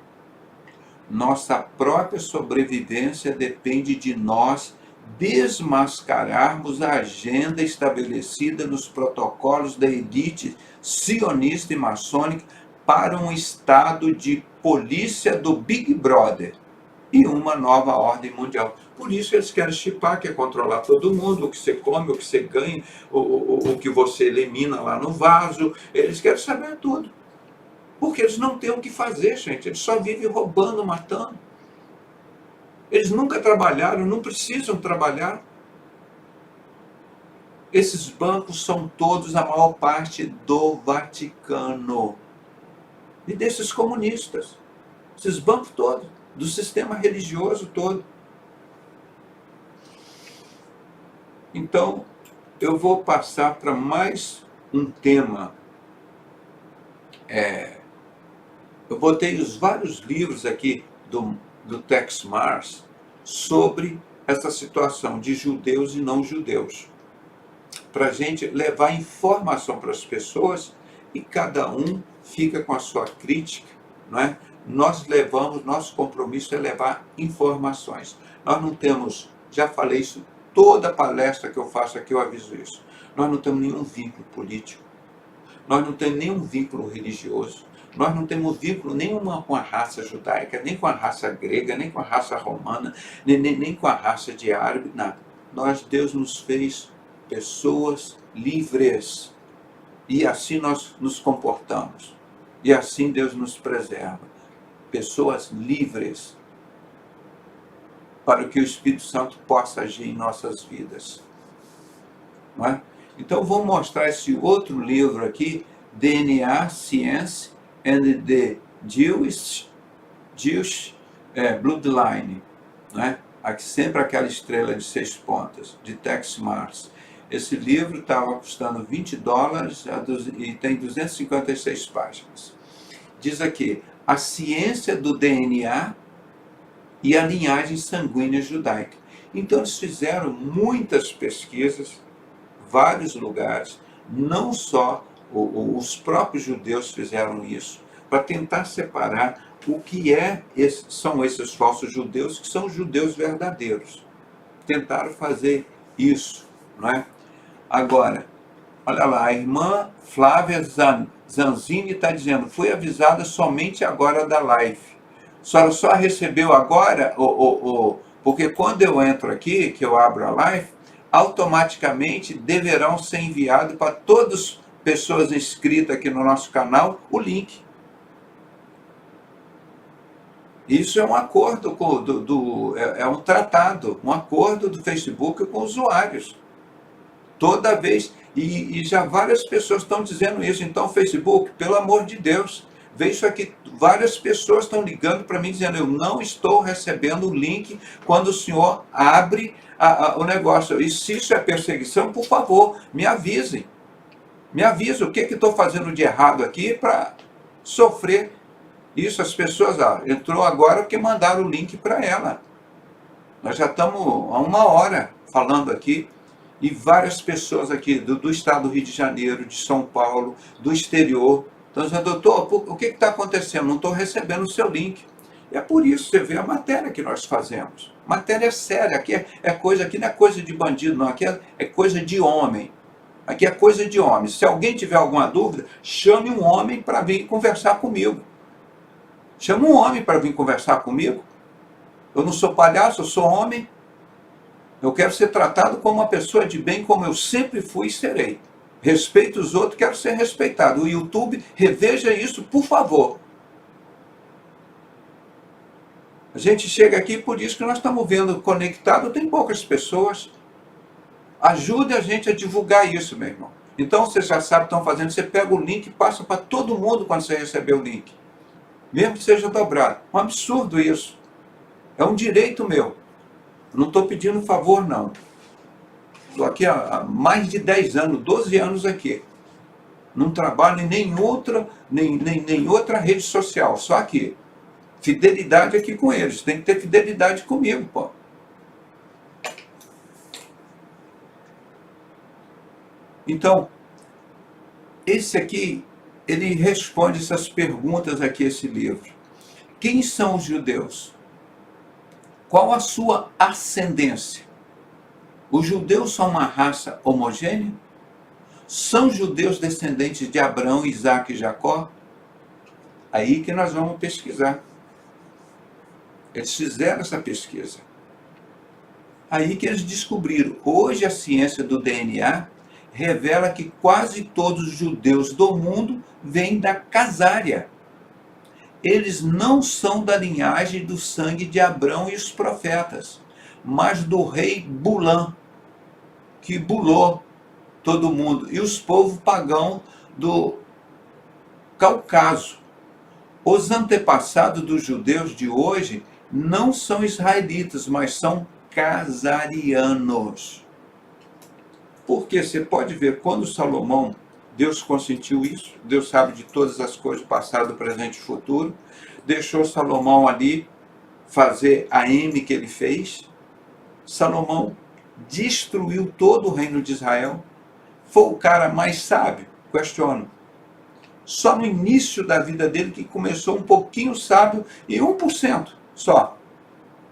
Nossa própria sobrevivência depende de nós desmascararmos a agenda estabelecida nos protocolos da elite sionista e maçônica para um estado de polícia do Big Brother e uma nova ordem mundial. Por isso eles querem chipar, quer controlar todo mundo, o que você come, o que você ganha, o que você elimina lá no vaso, eles querem saber tudo. Porque eles não têm o que fazer, gente, eles só vivem roubando, matando. Eles nunca trabalharam, não precisam trabalhar. Esses bancos são todos, a maior parte, do Vaticano. E desses comunistas. Esses bancos todos, do sistema religioso todo. Então, eu vou passar para mais um tema. Eu botei os vários livros aqui do Tex Mars sobre essa situação de judeus e não judeus, para a gente levar informação para as pessoas e cada um fica com a sua crítica, não é? Nós levamos, nosso compromisso é levar informações. Nós não temos, já falei isso, toda palestra que eu faço aqui eu aviso isso, nós não temos nenhum vínculo político, nós não temos nenhum vínculo religioso, nós não temos vínculo nenhuma com a raça judaica, nem com a raça grega, nem com a raça romana, nem com a raça de árabe, nada. Deus nos fez pessoas livres. E assim nós nos comportamos. E assim Deus nos preserva. Pessoas livres. Para que o Espírito Santo possa agir em nossas vidas. Não é? Então vou mostrar esse outro livro aqui, DNA, Science and the Jewish Bloodline, né? Sempre aquela estrela de 6 pontas, de Tex Mars. Esse livro estava custando $20 e tem 256 páginas. Diz aqui, a ciência do DNA e a linhagem sanguínea judaica. Então eles fizeram muitas pesquisas, vários lugares, não só os próprios judeus fizeram isso, para tentar separar o que são esses falsos judeus, que são judeus verdadeiros. Tentaram fazer isso, não é? Agora, olha lá, a irmã Flávia Zanzini está dizendo, fui avisada somente agora da live. A senhora só recebeu agora, porque quando eu entro aqui, que eu abro a live, automaticamente deverão ser enviados para todas as pessoas inscritas aqui no nosso canal o link. Isso é um acordo é um tratado, um acordo do Facebook com usuários. Toda vez, e já várias pessoas estão dizendo isso. Então, Facebook, pelo amor de Deus, vê isso aqui, várias pessoas estão ligando para mim dizendo, eu não estou recebendo o link quando o senhor abre o negócio. E se isso é perseguição, por favor, me avisem. Me avisa o que estou fazendo de errado aqui para sofrer isso. As pessoas, entrou agora porque mandaram o link para ela. Nós já estamos há 1 hora falando aqui, e várias pessoas aqui do estado do Rio de Janeiro, de São Paulo, do exterior, estão dizendo, doutor, o que está acontecendo? Não estou recebendo o seu link. E é por isso, você vê a matéria que nós fazemos. Matéria séria, aqui aqui não é coisa de bandido, não, aqui é coisa de homem. Aqui é coisa de homem. Se alguém tiver alguma dúvida, chame um homem para vir conversar comigo. Chama um homem para vir conversar comigo. Eu não sou palhaço, eu sou homem. Eu quero ser tratado como uma pessoa de bem, como eu sempre fui e serei. Respeito os outros, quero ser respeitado. O YouTube, reveja isso, por favor. A gente chega aqui, por isso que nós estamos vendo conectado, tem poucas pessoas. Ajude a gente a divulgar isso, meu irmão. Então você já sabe o que estão fazendo, você pega o link e passa para todo mundo quando você receber o link. Mesmo que seja dobrado. Um absurdo isso. É um direito meu. Não estou pedindo favor, não. Estou aqui há mais de 10 anos, 12 anos aqui. Não trabalho em nem outra rede social, só aqui. Fidelidade aqui com eles. Tem que ter fidelidade comigo, pô. Então, esse aqui, ele responde essas perguntas aqui, esse livro. Quem são os judeus? Qual a sua ascendência? Os judeus são uma raça homogênea? São judeus descendentes de Abraão, Isaac e Jacó? Aí que nós vamos pesquisar. Eles fizeram essa pesquisa. Aí que eles descobriram. Hoje a ciência do DNA revela que quase todos os judeus do mundo vêm da casária. Eles não são da linhagem do sangue de Abrão e os profetas, mas do rei Bulã, que bulou todo mundo, e os povos pagãos do Cáucaso. Os antepassados dos judeus de hoje não são israelitas, mas são casarianos. Porque você pode ver, quando Salomão, Deus consentiu isso, Deus sabe de todas as coisas, passado, presente e futuro, deixou Salomão ali fazer a M que ele fez. Salomão destruiu todo o reino de Israel, foi o cara mais sábio, questiono. Só no início da vida dele que começou um pouquinho sábio, e 1% só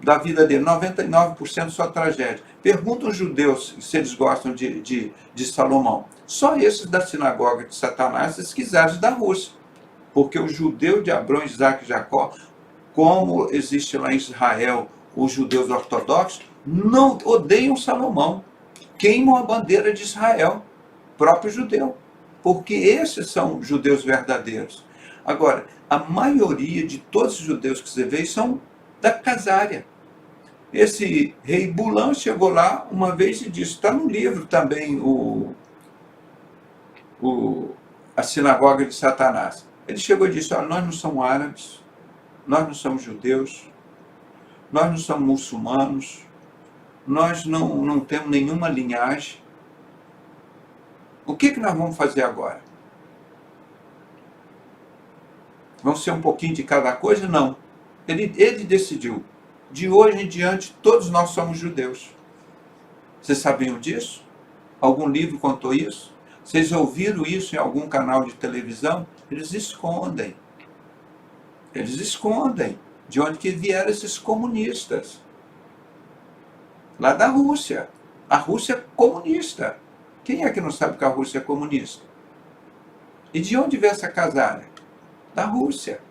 da vida dele, 99% só tragédia. Pergunta aos judeus se eles gostam de Salomão. Só esses da sinagoga de Satanás, esses quiseres da Rússia. Porque o judeu de Abrão, Isaac e Jacó, como existe lá em Israel os judeus ortodoxos, não odeiam Salomão. Queimam a bandeira de Israel, próprio judeu. Porque esses são judeus verdadeiros. Agora, a maioria de todos os judeus que você vê são da casária. Esse rei Bulã chegou lá uma vez e disse, está no livro também a sinagoga de Satanás. Ele chegou e disse, nós não somos árabes, nós não somos judeus, nós não somos muçulmanos, nós não temos nenhuma linhagem. O que nós vamos fazer agora? Vamos ser um pouquinho de cada coisa? Não. Ele decidiu. De hoje em diante, todos nós somos judeus. Vocês sabiam disso? Algum livro contou isso? Vocês ouviram isso em algum canal de televisão? Eles escondem. Eles escondem. De onde que vieram esses comunistas? Lá da Rússia. A Rússia é comunista. Quem é que não sabe que a Rússia é comunista? E de onde veio essa casária? Da Rússia.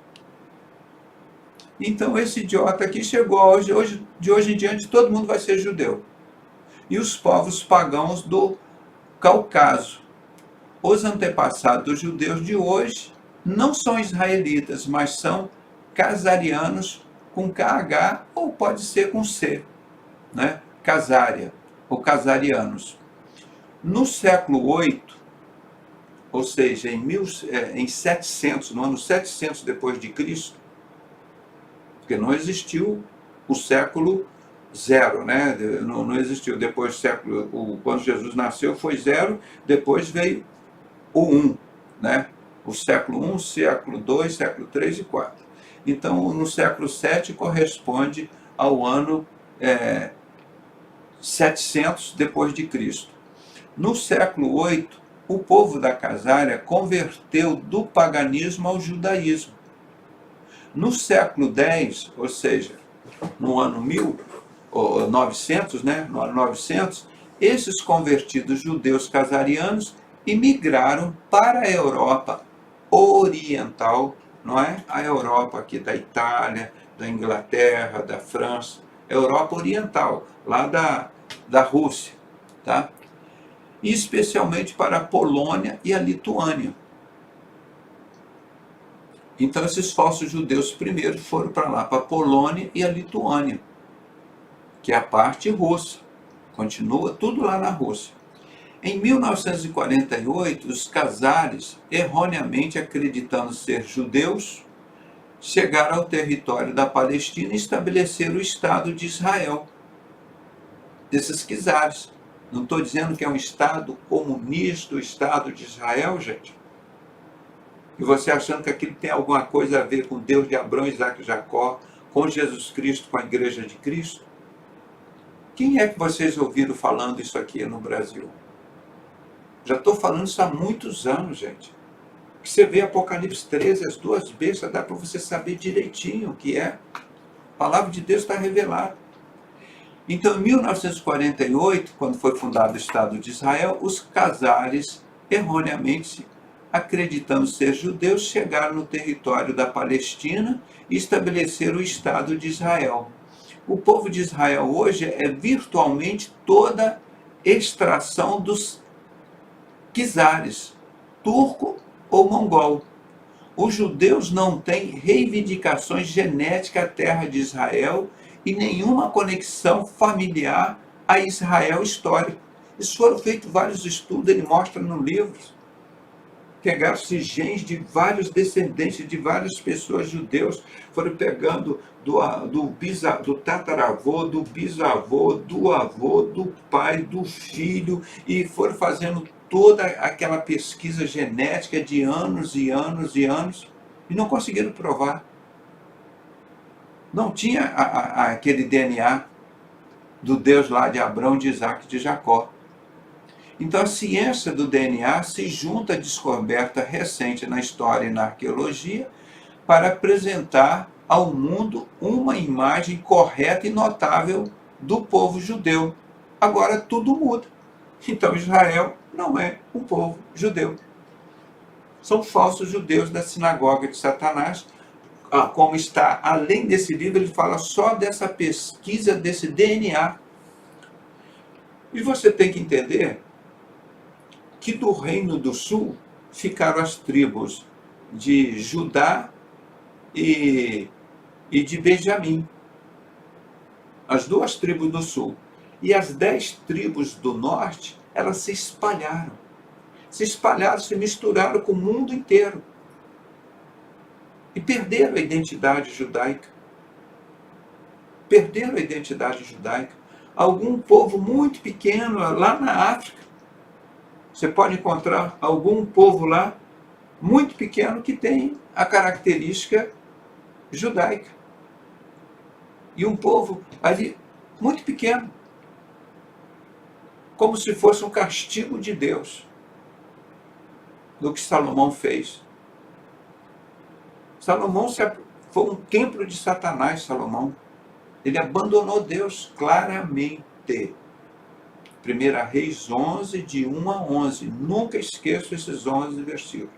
Então esse idiota aqui chegou, de hoje em diante todo mundo vai ser judeu. E os povos pagãos do Cáucaso. Os antepassados dos judeus de hoje não são israelitas, mas são casarianos com KH ou pode ser com C, né? Casária ou casarianos. No século VIII, ou seja, em 700, no ano 700 depois de Cristo, porque não existiu o século 0, né? Não existiu. Depois do século, quando Jesus nasceu foi 0, depois veio o 1, né? O século 1, século 2, século 3 e 4. Então, no século 7 corresponde ao ano 700 depois de Cristo. No século 8, o povo da casária converteu do paganismo ao judaísmo. No século X, ou seja, no ano 1900, né? No ano 900, esses convertidos judeus casarianos imigraram para a Europa oriental, não é? A Europa aqui da Itália, da Inglaterra, da França, Europa oriental, lá da Rússia, tá? E especialmente para a Polônia e a Lituânia. Então esses falsos judeus primeiro foram para lá, para a Polônia e a Lituânia, que é a parte russa. Continua tudo lá na Rússia. Em 1948, os Khazares, erroneamente acreditando ser judeus, chegaram ao território da Palestina e estabeleceram o Estado de Israel. Desses Khazares. Não estou dizendo que é um Estado comunista, o Estado de Israel, gente. E você achando que aquilo tem alguma coisa a ver com Deus de Abraão, Isaac e Jacó, com Jesus Cristo, com a Igreja de Cristo? Quem é que vocês ouviram falando isso aqui no Brasil? Já estou falando isso há muitos anos, gente. Você vê Apocalipse 13, as duas bestas, dá para você saber direitinho o que é. A palavra de Deus está revelada. Então, em 1948, quando foi fundado o Estado de Israel, os Khazares, erroneamente acreditando ser judeus, chegaram no território da Palestina e estabeleceram o Estado de Israel. O povo de Israel hoje é virtualmente toda extração dos Khazares, turco ou mongol. Os judeus não têm reivindicações genéticas à terra de Israel e nenhuma conexão familiar a Israel histórico. Isso foram feitos vários estudos, ele mostra no livro. Pegaram-se genes de vários descendentes de várias pessoas judeus, foram pegando do tataravô, do bisavô, do avô, do pai, do filho, e foram fazendo toda aquela pesquisa genética de anos e anos e anos, e não conseguiram provar. Não tinha aquele DNA do Deus lá de Abraão, de Isaac e de Jacó. Então a ciência do DNA se junta à descoberta recente na história e na arqueologia para apresentar ao mundo uma imagem correta e notável do povo judeu. Agora tudo muda. Então Israel não é um povo judeu. São falsos judeus da sinagoga de Satanás. Como está além desse livro, ele fala só dessa pesquisa desse DNA. E você tem que entender que do Reino do Sul ficaram as tribos de Judá e de Benjamim. As duas tribos do Sul. E as 10 tribos do Norte, elas se espalharam. Se misturaram com o mundo inteiro. E perderam a identidade judaica. Perderam a identidade judaica. Algum povo muito pequeno lá na África, você pode encontrar algum povo lá, muito pequeno, que tem a característica judaica. E um povo ali, muito pequeno, como se fosse um castigo de Deus, do que Salomão fez. Salomão foi um templo de Satanás, Salomão. Ele abandonou Deus claramente. 1 Reis 11, de 1 a 11. Nunca esqueço esses 11 versículos.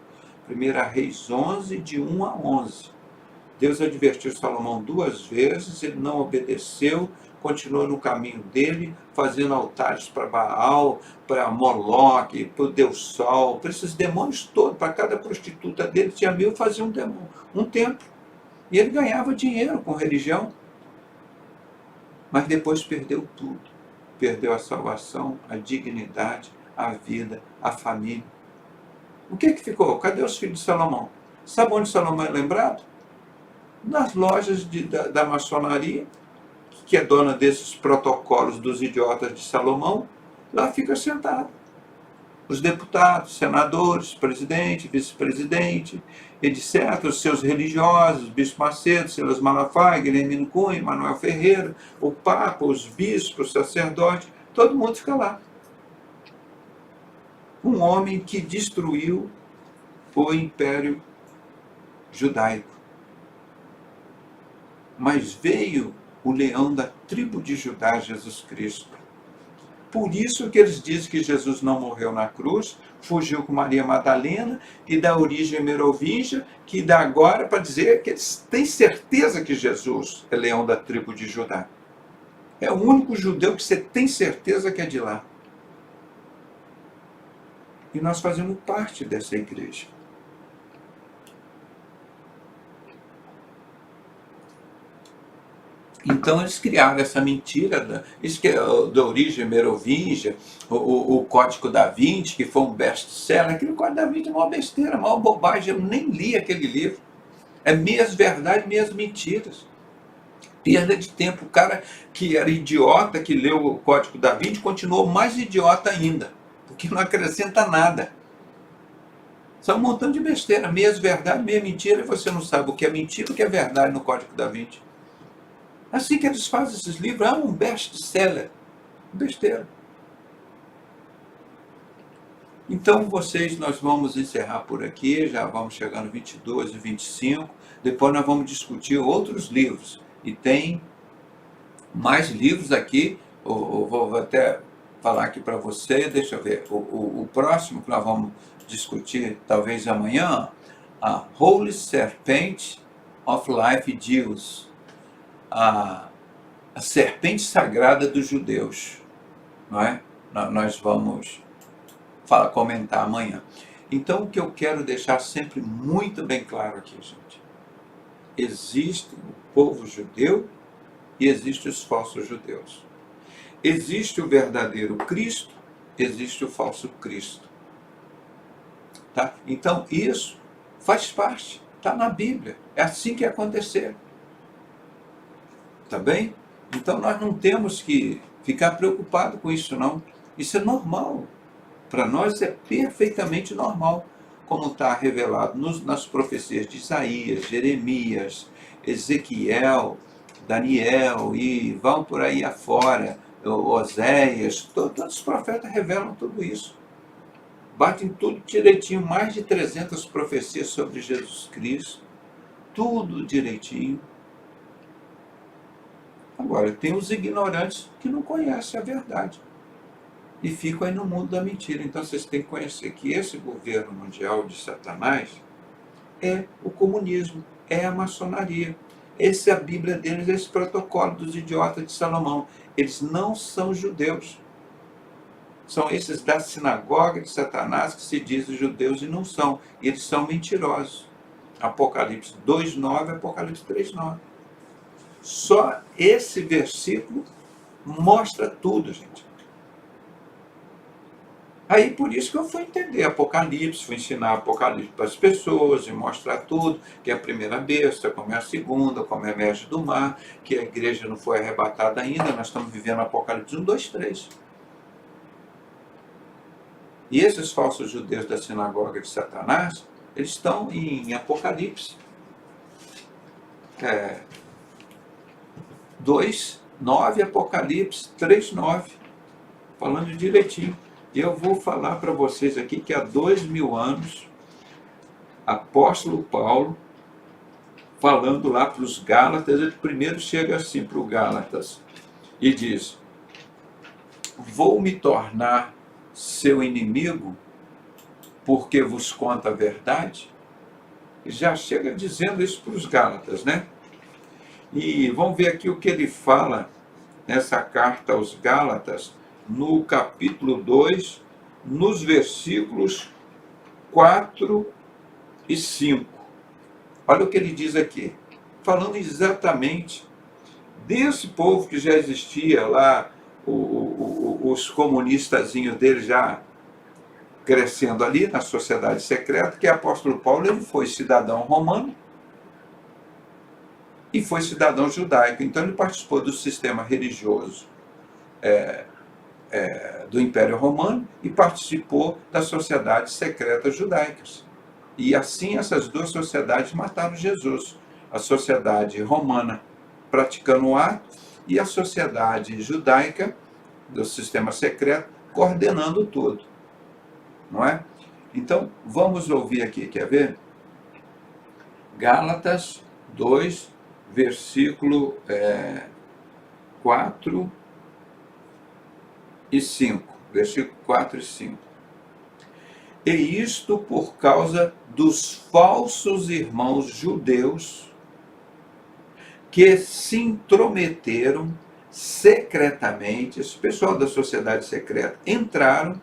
1 Reis 11, de 1 a 11. Deus advertiu Salomão 2 vezes, ele não obedeceu, continuou no caminho dele, fazendo altares para Baal, para Moloque, para o Deus Sol, para esses demônios todos, para cada prostituta dele, tinha 1000, fazia um templo. E ele ganhava dinheiro com religião. Mas depois perdeu tudo. Perdeu a salvação, a dignidade, a vida, a família. O que ficou? Cadê os filhos de Salomão? Sabe onde Salomão é lembrado? Nas lojas da maçonaria, que é dona desses protocolos dos idiotas de Salomão, lá fica sentado. Os deputados, senadores, presidente, vice-presidente, etc., os seus religiosos, Bispo Macedo, Silas Malafaia, Guilhermino Cunha, Manuel Ferreira, o Papa, os bispos, os sacerdotes, todo mundo fica lá. Um homem que destruiu o Império Judaico. Mas veio o leão da tribo de Judá, Jesus Cristo. Por isso que eles dizem que Jesus não morreu na cruz, fugiu com Maria Madalena, e dá origem merovingia, que dá agora para dizer que eles têm certeza que Jesus é leão da tribo de Judá. É o único judeu que você tem certeza que é de lá. E nós fazemos parte dessa igreja. Então eles criaram essa mentira da origem merovingia, o Código da Vinci, que foi um best-seller. Aquele Código da Vinci é uma besteira, uma bobagem, eu nem li aquele livro. É meias verdades, meias mentiras. Perda de tempo. O cara que era idiota, que leu o Código da Vinci, continuou mais idiota ainda, porque não acrescenta nada. São um montão de besteira, meias verdades, meia mentira, e você não sabe o que é mentira e o que é verdade no Código da Vinci. Assim que eles fazem esses livros, é um best-seller. Besteira. Então, nós vamos encerrar por aqui, já vamos chegando 22 e 25. Depois nós vamos discutir outros livros. E tem mais livros aqui, eu vou até falar aqui para você, deixa eu ver, o próximo que nós vamos discutir, talvez amanhã, a Holy Serpent of Life Jews, a serpente sagrada dos judeus, não é? Nós vamos comentar amanhã. Então, o que eu quero deixar sempre muito bem claro aqui, gente, existe o povo judeu e existe os falsos judeus. Existe o verdadeiro Cristo, existe o falso Cristo. Tá? Então, isso faz parte, está na Bíblia. É assim que ia acontecer. Tá bem? Então, nós não temos que ficar preocupado com isso, não. Isso é normal. Para nós é perfeitamente normal, como está revelado nas profecias de Isaías, Jeremias, Ezequiel, Daniel, e vão por aí afora, Oséias, todos os profetas revelam tudo isso. Batem tudo direitinho, mais de 300 profecias sobre Jesus Cristo, tudo direitinho. Agora, tem os ignorantes que não conhecem a verdade e ficam aí no mundo da mentira. Então vocês têm que conhecer que esse governo mundial de Satanás é o comunismo, é a maçonaria. Essa é a Bíblia deles, esse protocolo dos idiotas de Salomão. Eles não são judeus. São esses da sinagoga de Satanás que se dizem judeus e não são. E eles são mentirosos. Apocalipse 2:9, Apocalipse 3:9. Só esse versículo mostra tudo, gente. Aí por isso que eu fui entender Apocalipse, fui ensinar Apocalipse para as pessoas e mostrar tudo, que é a primeira besta, como é a segunda, como é a merge do mar, que a igreja não foi arrebatada ainda, nós estamos vivendo Apocalipse 1, 2, 3. E esses falsos judeus da sinagoga de Satanás, eles estão em Apocalipse 2:9, Apocalipse 3:9, falando direitinho. E eu vou falar para vocês aqui que há 2000 anos, apóstolo Paulo, falando lá para os Gálatas, ele primeiro chega assim para o Gálatas e diz: vou me tornar seu inimigo porque vos conta a verdade? Já chega dizendo isso para os Gálatas, né? E vamos ver aqui o que ele fala nessa carta aos Gálatas, no capítulo 2, nos versículos 4 e 5. Olha o que ele diz aqui, falando exatamente desse povo que já existia lá, os comunistazinhos dele já crescendo ali na sociedade secreta, que o apóstolo Paulo ele foi cidadão romano e foi cidadão judaico. Então ele participou do sistema religioso do Império Romano e participou das sociedades secretas judaicas. E assim essas duas sociedades mataram Jesus. A sociedade romana praticando o ato e a sociedade judaica do sistema secreto coordenando tudo. Não é? Então, vamos ouvir aqui, quer ver? Gálatas 2, versículo 4 e 5. Versículo 4 e 5. E isto por causa dos falsos irmãos judeus que se intrometeram secretamente, esse pessoal da sociedade secreta, entraram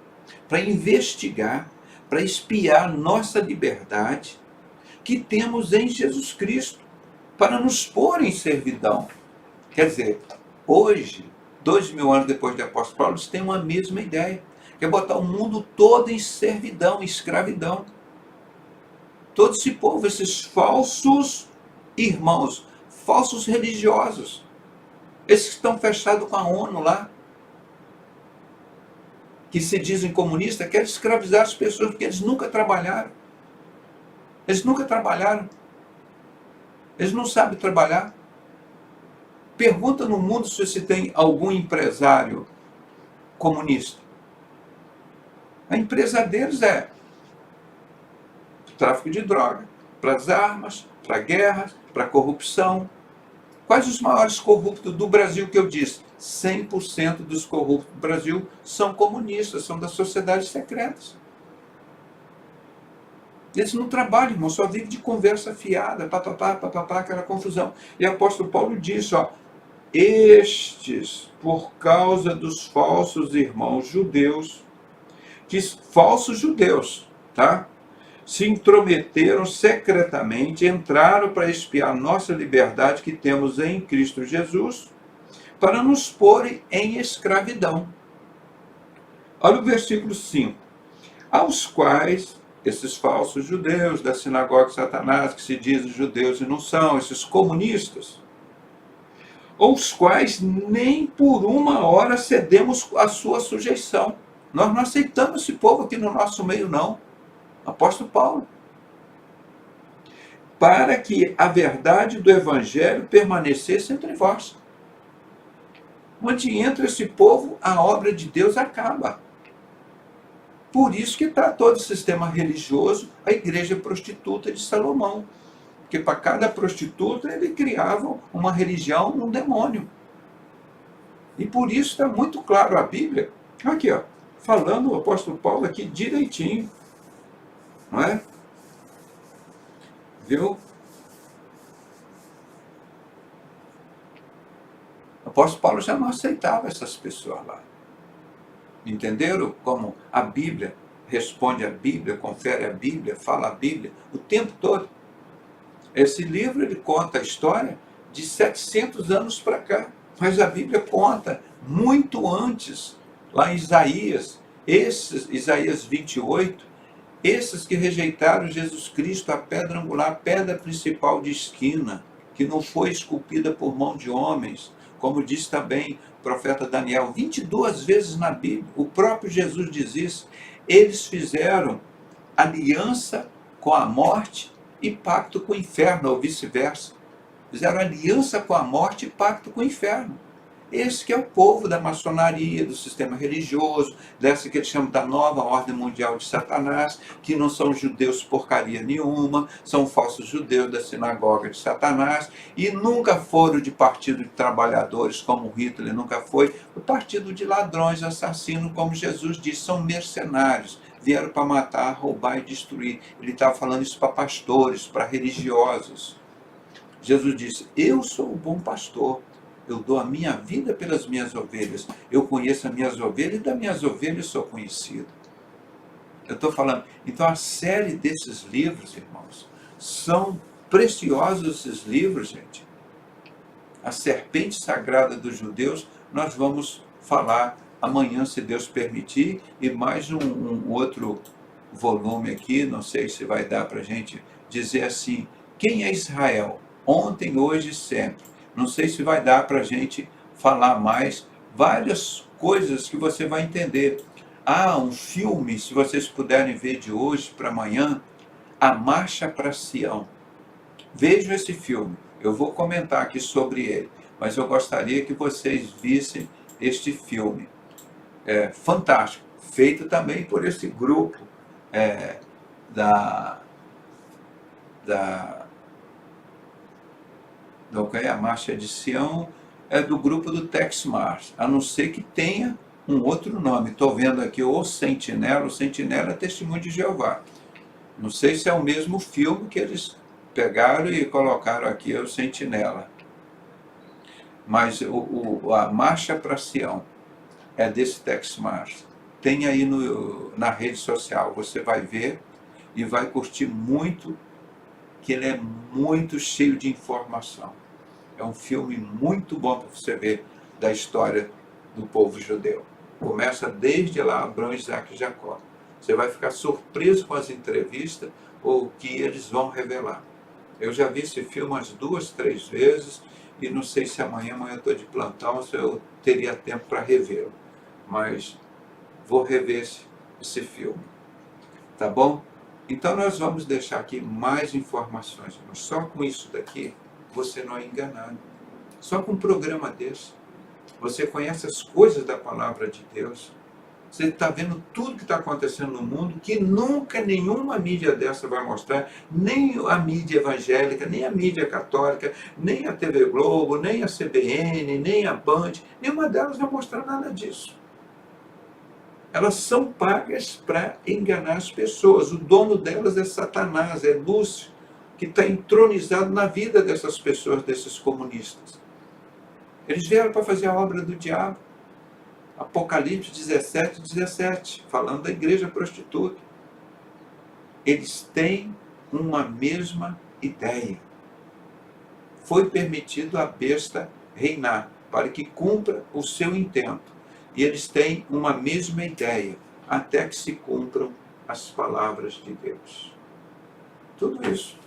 para investigar, para espiar nossa liberdade que temos em Jesus Cristo, para nos pôr em servidão. Quer dizer, hoje, 2000 anos depois do apóstolo Paulo, eles têm uma mesma ideia, que é botar o mundo todo em servidão, em escravidão. Todo esse povo, esses falsos irmãos, falsos religiosos, esses que estão fechados com a ONU lá, que se dizem comunistas, querem escravizar as pessoas, porque eles nunca trabalharam. Eles nunca trabalharam. Eles não sabem trabalhar. Pergunta no mundo se você tem algum empresário comunista. A empresa deles é tráfico de droga, para as armas, para guerras, para corrupção. Quais os maiores corruptos do Brasil que eu disse? 100% dos corruptos do Brasil são comunistas, são das sociedades secretas. Eles não trabalham, irmão, só vivem de conversa fiada, papapá, aquela confusão. E o apóstolo Paulo diz, estes, por causa dos falsos irmãos judeus, falsos judeus, tá? Se intrometeram secretamente, entraram para espiar nossa liberdade que temos em Cristo Jesus, para nos porem em escravidão. Olha o versículo 5. Aos quais, esses falsos judeus da sinagoga de Satanás, que se dizem judeus e não são, esses comunistas, aos quais nem por uma hora cedemos a sua sujeição. Nós não aceitamos esse povo aqui no nosso meio, não. Apóstolo Paulo. Para que a verdade do Evangelho permanecesse entre vós. Onde entra esse povo, a obra de Deus acaba. Por isso que está todo o sistema religioso, a igreja prostituta de Salomão. Porque para cada prostituta ele criava uma religião, um demônio. E por isso está muito claro a Bíblia, aqui falando o apóstolo Paulo aqui direitinho. Não é? Viu? O apóstolo Paulo já não aceitava essas pessoas lá. Entenderam como a Bíblia responde a Bíblia, confere a Bíblia, fala a Bíblia o tempo todo? Esse livro ele conta a história de 700 anos para cá, mas a Bíblia conta muito antes, lá em Isaías, Isaías 28, esses que rejeitaram Jesus Cristo, a pedra angular, a pedra principal de esquina, que não foi esculpida por mão de homens, como diz também o profeta Daniel, 22 vezes na Bíblia, o próprio Jesus diz isso, eles fizeram aliança com a morte e pacto com o inferno, ou vice-versa. Fizeram aliança com a morte e pacto com o inferno. Esse que é o povo da maçonaria, do sistema religioso, dessa que eles chamam da nova ordem mundial de Satanás, que não são judeus porcaria nenhuma, são falsos judeus da sinagoga de Satanás, e nunca foram de partido de trabalhadores, como Hitler nunca foi, o partido de ladrões, assassinos, como Jesus disse, são mercenários, vieram para matar, roubar e destruir. Ele estava falando isso para pastores, para religiosos. Jesus disse, eu sou o bom pastor. Eu dou a minha vida pelas minhas ovelhas. Eu conheço as minhas ovelhas e das minhas ovelhas sou conhecido. Eu estou falando. Então, a série desses livros, irmãos, são preciosos esses livros, gente. A serpente sagrada dos judeus, nós vamos falar amanhã, se Deus permitir, e mais um outro volume aqui, não sei se vai dar para a gente dizer assim, quem é Israel? Ontem, hoje e sempre. Não sei se vai dar para a gente falar mais várias coisas que você vai entender. Um filme, se vocês puderem ver de hoje para amanhã, A Marcha para Sião. Vejam esse filme. Eu vou comentar aqui sobre ele, mas eu gostaria que vocês vissem este filme. É fantástico. Feito também por esse grupo a Marcha de Sião é do grupo do Tex Mars, a não ser que tenha um outro nome. Estou vendo aqui o Sentinela é Testemunho de Jeová. Não sei se é o mesmo filme que eles pegaram e colocaram aqui, o Sentinela. Mas a Marcha para Sião é desse Tex Mars. Tem aí na rede social, você vai ver e vai curtir muito, que ele é muito cheio de informação. É um filme muito bom para você ver da história do povo judeu. Começa desde lá Abraão, Isaac e Jacó. Você vai ficar surpreso com as entrevistas ou o que eles vão revelar. Eu já vi esse filme umas 2, 3 vezes e não sei se amanhã eu estou de plantão, se eu teria tempo para revê-lo. Mas vou rever esse filme. Tá bom? Então nós vamos deixar aqui mais informações. Mas só com isso daqui você não é enganado. Só com um programa desse. Você conhece as coisas da palavra de Deus. Você está vendo tudo que está acontecendo no mundo, que nunca nenhuma mídia dessa vai mostrar, nem a mídia evangélica, nem a mídia católica, nem a TV Globo, nem a CBN, nem a Band, nenhuma delas vai mostrar nada disso. Elas são pagas para enganar as pessoas. O dono delas é Satanás, é Lúcifer, que está entronizado na vida dessas pessoas, desses comunistas. Eles vieram para fazer a obra do diabo. Apocalipse 17, 17, falando da igreja prostituta. Eles têm uma mesma ideia. Foi permitido à besta reinar, para que cumpra o seu intento. E eles têm uma mesma ideia, até que se cumpram as palavras de Deus. Tudo isso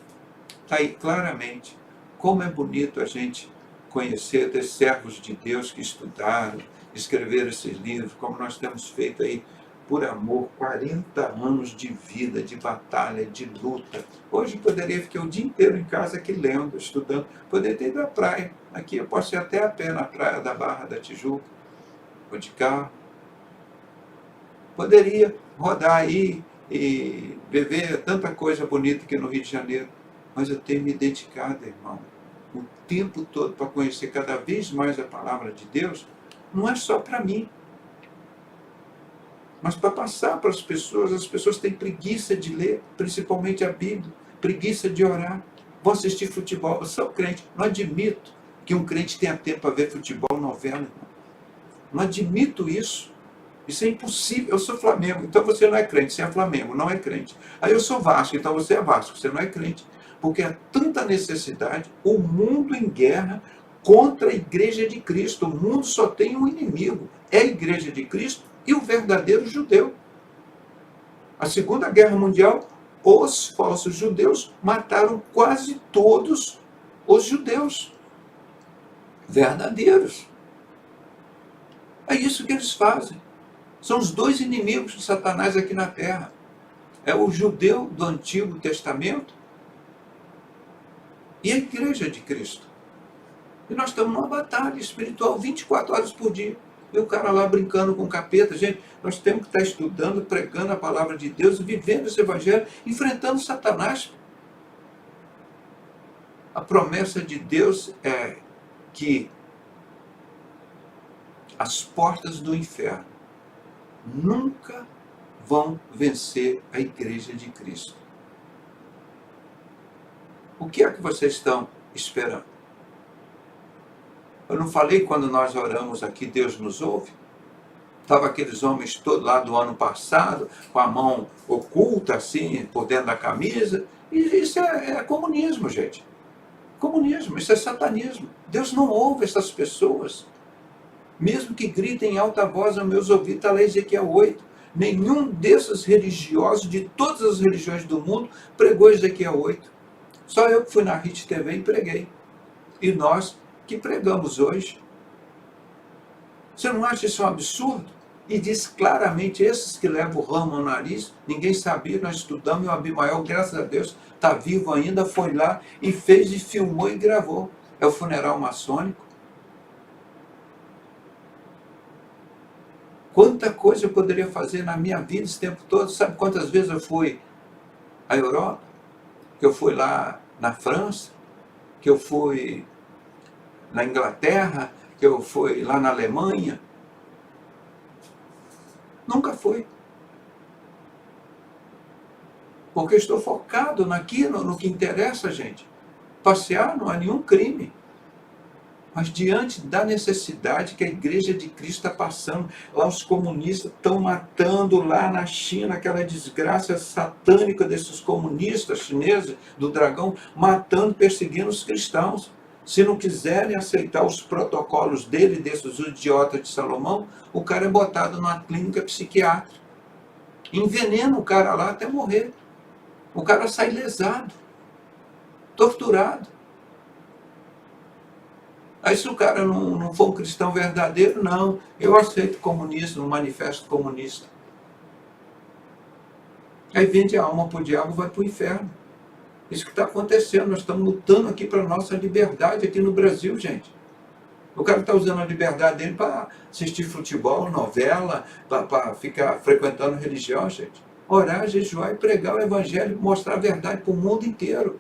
está aí claramente. Como é bonito a gente conhecer desses servos de Deus que estudaram, escreveram esses livros, como nós temos feito aí, por amor, 40 anos de vida, de batalha, de luta. Hoje poderia ficar o dia inteiro em casa aqui lendo, estudando. Poderia ter ido à praia. Aqui eu posso ir até a pé na praia da Barra da Tijuca, ou de carro. Poderia rodar aí e beber tanta coisa bonita aqui no Rio de Janeiro. Mas eu tenho me dedicado, irmão, o tempo todo para conhecer cada vez mais a palavra de Deus. Não é só para mim, mas para passar para as pessoas. As pessoas têm preguiça de ler, principalmente a Bíblia, preguiça de orar, vão assistir futebol. Eu sou crente, não admito que um crente tenha tempo para ver futebol, novela, irmão. Não admito isso. Isso é impossível. Eu sou Flamengo, então você não é crente, você é Flamengo, não é crente. Aí eu sou Vasco, então você é Vasco, você não é crente. Porque há tanta necessidade, o mundo em guerra contra a igreja de Cristo. O mundo só tem um inimigo, é a igreja de Cristo e o verdadeiro judeu. A Segunda Guerra Mundial, os falsos judeus mataram quase todos os judeus verdadeiros. É isso que eles fazem. São os dois inimigos de Satanás aqui na Terra. É o judeu do Antigo Testamento e a igreja de Cristo. E nós estamos numa batalha espiritual 24 horas por dia. E o cara lá brincando com o capeta. Gente, nós temos que estar estudando, pregando a palavra de Deus, vivendo esse evangelho, enfrentando Satanás. A promessa de Deus é que as portas do inferno nunca vão vencer a igreja de Cristo. O que é que vocês estão esperando? Eu não falei quando nós oramos aqui, Deus nos ouve? Estavam aqueles homens todos lá do ano passado, com a mão oculta, assim, por dentro da camisa. E isso é comunismo, gente. Comunismo, isso é satanismo. Deus não ouve essas pessoas. Mesmo que gritem em alta voz aos meus ouvidos, está lá Ezequiel 8. Nenhum desses religiosos, de todas as religiões do mundo, pregou Ezequiel 8. Só eu que fui na RIT TV e preguei. E nós que pregamos hoje. Você não acha isso um absurdo? E diz claramente, esses que levam o ramo ao nariz, ninguém sabia, nós estudamos, e o Abimael, graças a Deus, está vivo ainda, foi lá e fez, e filmou e gravou. É o funeral maçônico. Quanta coisa eu poderia fazer na minha vida esse tempo todo. Sabe quantas vezes eu fui à Europa? Que eu fui lá na França? Que eu fui na Inglaterra? Que eu fui lá na Alemanha? Nunca fui. Porque eu estou focado naquilo, no que interessa, gente. Passear não é nenhum crime. Mas diante da necessidade que a igreja de Cristo está passando, lá os comunistas estão matando lá na China, aquela desgraça satânica desses comunistas chineses, do dragão, matando, perseguindo os cristãos. Se não quiserem aceitar os protocolos dele, desses idiotas de Salomão, o cara é botado numa clínica psiquiátrica. Envenena o cara lá até morrer. O cara sai lesado, torturado. Aí se o cara não for um cristão verdadeiro, não, eu aceito comunismo, um manifesto comunista. Aí vende a alma para o diabo e vai para o inferno. Isso que está acontecendo, nós estamos lutando aqui para a nossa liberdade aqui no Brasil, gente. O cara está usando a liberdade dele para assistir futebol, novela, para ficar frequentando religião, gente. Orar, jejuar e pregar o evangelho, mostrar a verdade para o mundo inteiro.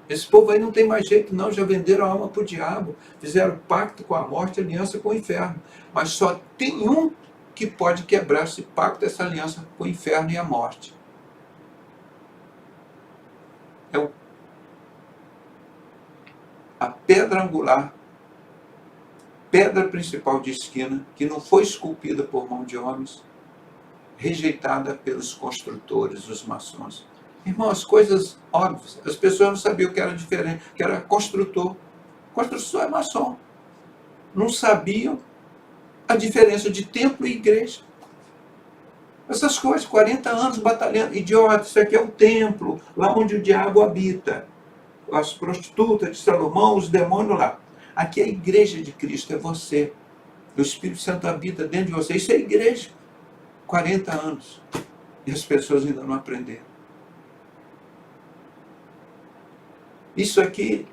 Esse povo aí não tem mais jeito não, já venderam a alma para o diabo, fizeram pacto com a morte, aliança com o inferno. Mas só tem um que pode quebrar esse pacto, essa aliança com o inferno e a morte. É a pedra angular, pedra principal de esquina, que não foi esculpida por mão de homens, rejeitada pelos construtores, os maçons. Irmão, as coisas óbvias, as pessoas não sabiam que era diferente, que era construtor. Construtor é maçom. Não sabiam a diferença de templo e igreja. Essas coisas, 40 anos batalhando, idiota, isso aqui é o templo, lá onde o diabo habita. As prostitutas de Salomão, os demônios lá. Aqui é a igreja de Cristo, é você. O Espírito Santo habita dentro de você. Isso é igreja. 40 anos. E as pessoas ainda não aprenderam. Isso aqui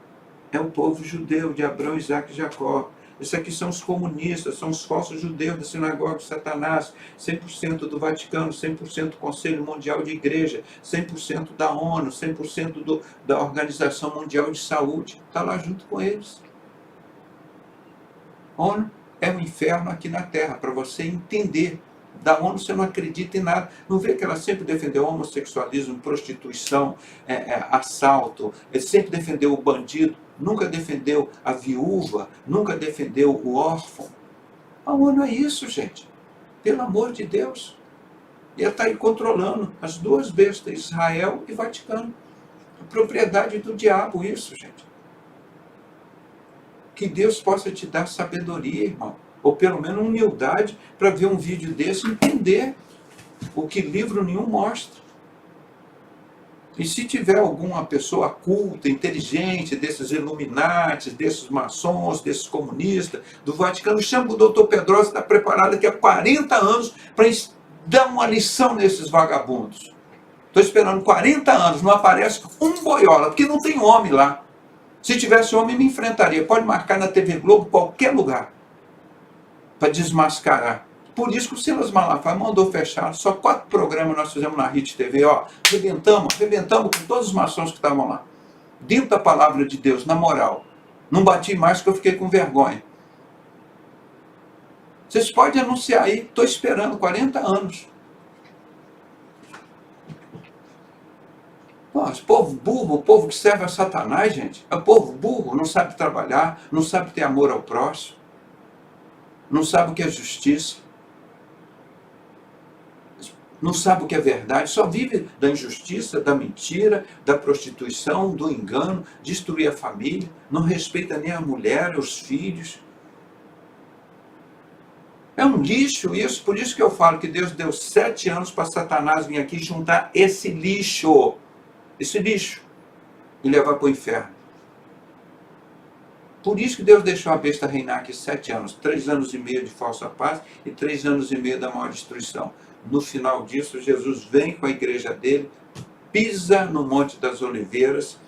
é o povo judeu de Abraão, Isaac e Jacó. Isso aqui são os comunistas, são os falsos judeus da sinagoga de Satanás, 100% do Vaticano, 100% do Conselho Mundial de Igreja, 100% da ONU, 100% da Organização Mundial de Saúde. Está lá junto com eles. ONU é um inferno aqui na Terra, para você entender. Da ONU você não acredita em nada. Não vê que ela sempre defendeu homossexualismo, prostituição, assalto. Ele sempre defendeu o bandido, nunca defendeu a viúva, nunca defendeu o órfão. A ONU é isso, gente. Pelo amor de Deus. E ela está aí controlando as duas bestas, Israel e Vaticano. A propriedade do diabo, isso, gente. Que Deus possa te dar sabedoria, irmão. Ou pelo menos humildade, para ver um vídeo desse e entender o que livro nenhum mostra. E se tiver alguma pessoa culta, inteligente, desses Illuminati, desses maçons, desses comunistas, do Vaticano, chama o doutor Pedrosa, está preparado daqui a 40 anos para dar uma lição nesses vagabundos. Estou esperando 40 anos, não aparece um boiola, porque não tem homem lá. Se tivesse homem, me enfrentaria. Pode marcar na TV Globo, qualquer lugar, para desmascarar. Por isso que o Silas Malafaia mandou fechar. Só 4 programas nós fizemos na Hit TV. Ó, arrebentamos com todos os maçons que estavam lá. Dentro da palavra de Deus, na moral. Não bati mais porque eu fiquei com vergonha. Vocês podem anunciar aí. Estou esperando 40 anos. Nossa, povo burro, o povo que serve a Satanás, gente. É povo burro, não sabe trabalhar, não sabe ter amor ao próximo. Não sabe o que é justiça, não sabe o que é verdade, só vive da injustiça, da mentira, da prostituição, do engano, destruir a família, não respeita nem a mulher, os filhos. É um lixo isso, por isso que eu falo que Deus deu 7 anos para Satanás vir aqui juntar esse lixo, e levar para o inferno. Por isso que Deus deixou a besta reinar aqui 7 anos, 3 anos e meio de falsa paz e 3 anos e meio da maior destruição. No final disso, Jesus vem com a igreja dele, pisa no Monte das Oliveiras,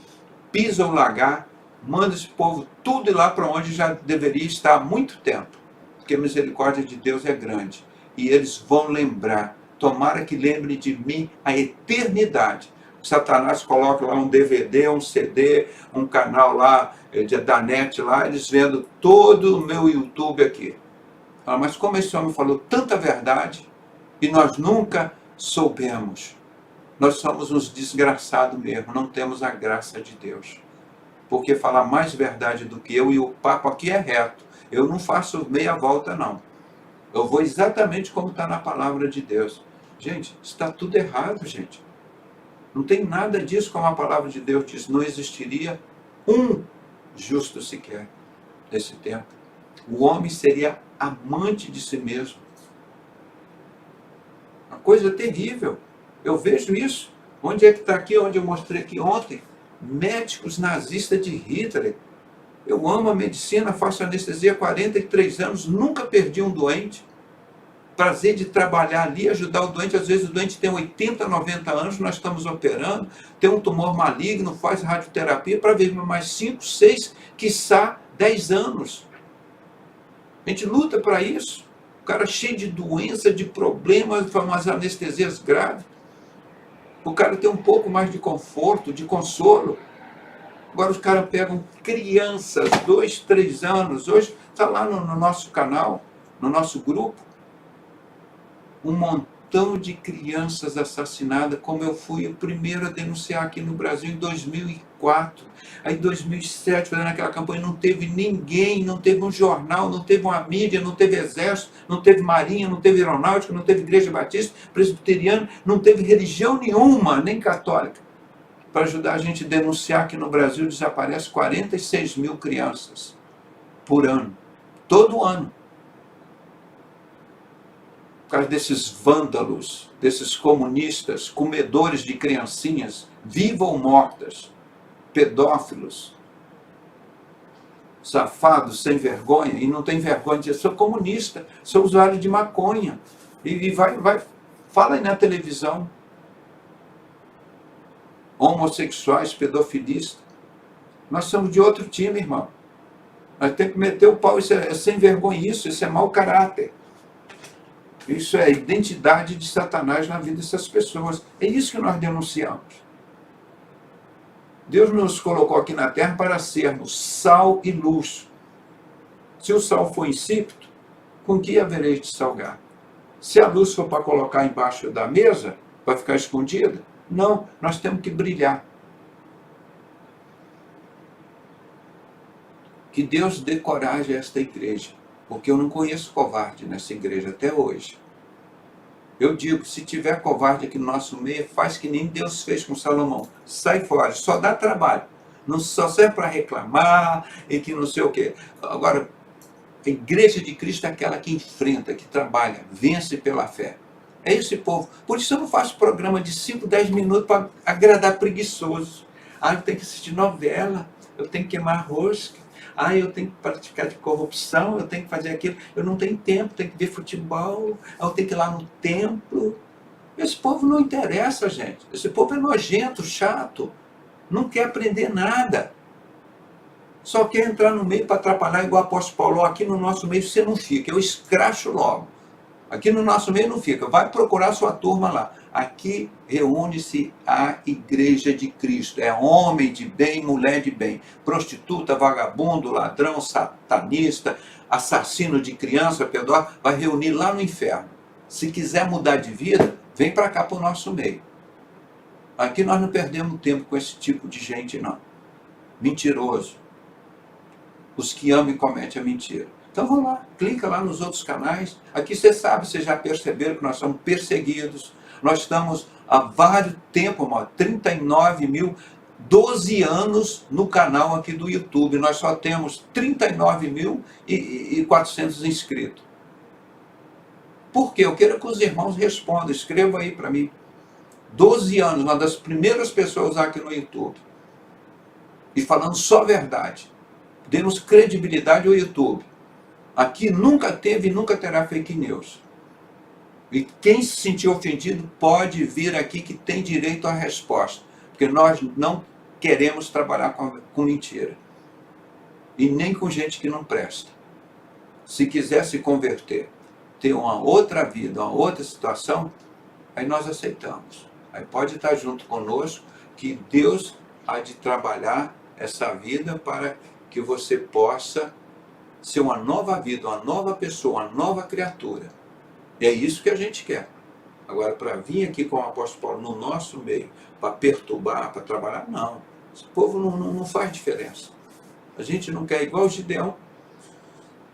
pisa o lagar, manda esse povo tudo ir lá para onde já deveria estar há muito tempo, porque a misericórdia de Deus é grande. E eles vão lembrar, tomara que lembre de mim a eternidade. Satanás coloca lá um DVD, um CD, um canal lá da net lá, eles vendo todo o meu YouTube aqui. Mas como esse homem falou tanta verdade e nós nunca soubemos, nós somos uns desgraçados mesmo, não temos a graça de Deus. Porque falar mais verdade do que eu, e o papo aqui é reto, eu não faço meia volta não. Eu vou exatamente como está na palavra de Deus. Gente, está tudo errado, gente. Não tem nada disso como a palavra de Deus diz. Não existiria um justo sequer nesse tempo. O homem seria amante de si mesmo. Uma coisa terrível. Eu vejo isso. Onde é que está aqui, onde eu mostrei aqui ontem? Médicos nazistas de Hitler. Eu amo a medicina, faço anestesia há 43 anos, nunca perdi um doente. Prazer de trabalhar ali, ajudar o doente. Às vezes o doente tem 80, 90 anos, nós estamos operando, tem um tumor maligno, faz radioterapia para viver mais 5, 6, quiçá 10 anos. A gente luta para isso. O cara cheio de doença, de problemas, umas anestesias graves. O cara tem um pouco mais de conforto, de consolo. Agora os caras pegam crianças, 2, 3 anos. Hoje está lá no nosso canal, no nosso grupo, um montão de crianças assassinadas, como eu fui o primeiro a denunciar aqui no Brasil em 2004. Aí em 2007, fazendo aquela campanha, não teve ninguém, não teve um jornal, não teve uma mídia, não teve exército, não teve marinha, não teve aeronáutica, não teve igreja batista, presbiteriana, não teve religião nenhuma, nem católica, para ajudar a gente a denunciar que no Brasil desaparece 46 mil crianças por ano, todo ano. Por causa desses vândalos, desses comunistas, comedores de criancinhas, vivas ou mortas, pedófilos, safados, sem vergonha, e não tem vergonha de dizer, sou comunista, sou usuário de maconha, e fala aí na televisão, homossexuais, pedofilistas. Nós somos de outro time, irmão. Nós temos que meter o pau, isso é sem vergonha, isso é mau caráter. Isso é a identidade de Satanás na vida dessas pessoas. É isso que nós denunciamos. Deus nos colocou aqui na terra para sermos sal e luz. Se o sal for insípido, com que havereis de salgar? Se a luz for para colocar embaixo da mesa, vai ficar escondida? Não, nós temos que brilhar. Que Deus dê coragem a esta igreja, porque eu não conheço covarde nessa igreja até hoje. Eu digo, se tiver covarde aqui no nosso meio, faz que nem Deus fez com Salomão. Sai fora, só dá trabalho. Não só serve para reclamar e que não sei o quê. Agora, a igreja de Cristo é aquela que enfrenta, que trabalha, vence pela fé. É esse povo. Por isso eu não faço programa de 5, 10 minutos para agradar preguiçoso. Eu tenho que assistir novela, eu tenho que queimar rosca. Eu tenho que praticar de corrupção, eu tenho que fazer aquilo. Eu não tenho tempo, tenho que ver futebol, eu tenho que ir lá no templo. Esse povo não interessa, gente. Esse povo é nojento, chato, não quer aprender nada. Só quer entrar no meio para atrapalhar, igual o apóstolo Paulo. Aqui no nosso meio você não fica, eu escracho logo. Aqui no nosso meio não fica, vai procurar sua turma lá. Aqui reúne-se a igreja de Cristo. É homem de bem, mulher de bem. Prostituta, vagabundo, ladrão, satanista, assassino de criança, pedófilo, vai reunir lá no inferno. Se quiser mudar de vida, vem para cá para o nosso meio. Aqui nós não perdemos tempo com esse tipo de gente, não. Mentiroso. Os que amam e cometem a mentira. Então vamos lá, clica lá nos outros canais. Aqui você sabe, vocês já perceberam que nós somos perseguidos. Nós estamos há vários tempos, 39 mil, 12 anos no canal aqui do YouTube. Nós só temos 39.400 inscritos. Por quê? Eu quero que os irmãos respondam. Escreva aí para mim. 12 anos, uma das primeiras pessoas aqui no YouTube. E falando só a verdade. Demos credibilidade ao YouTube. Aqui nunca teve e nunca terá fake news. E quem se sentir ofendido pode vir aqui que tem direito à resposta. Porque nós não queremos trabalhar com mentira. E nem com gente que não presta. Se quiser se converter, ter uma outra vida, uma outra situação, aí nós aceitamos. Aí pode estar junto conosco, que Deus há de trabalhar essa vida para que você possa ser uma nova vida, uma nova pessoa, uma nova criatura. E é isso que a gente quer. Agora, para vir aqui com o apóstolo Paulo no nosso meio, para perturbar, para trabalhar, não. Esse povo não faz diferença. A gente não quer igual o Gideão.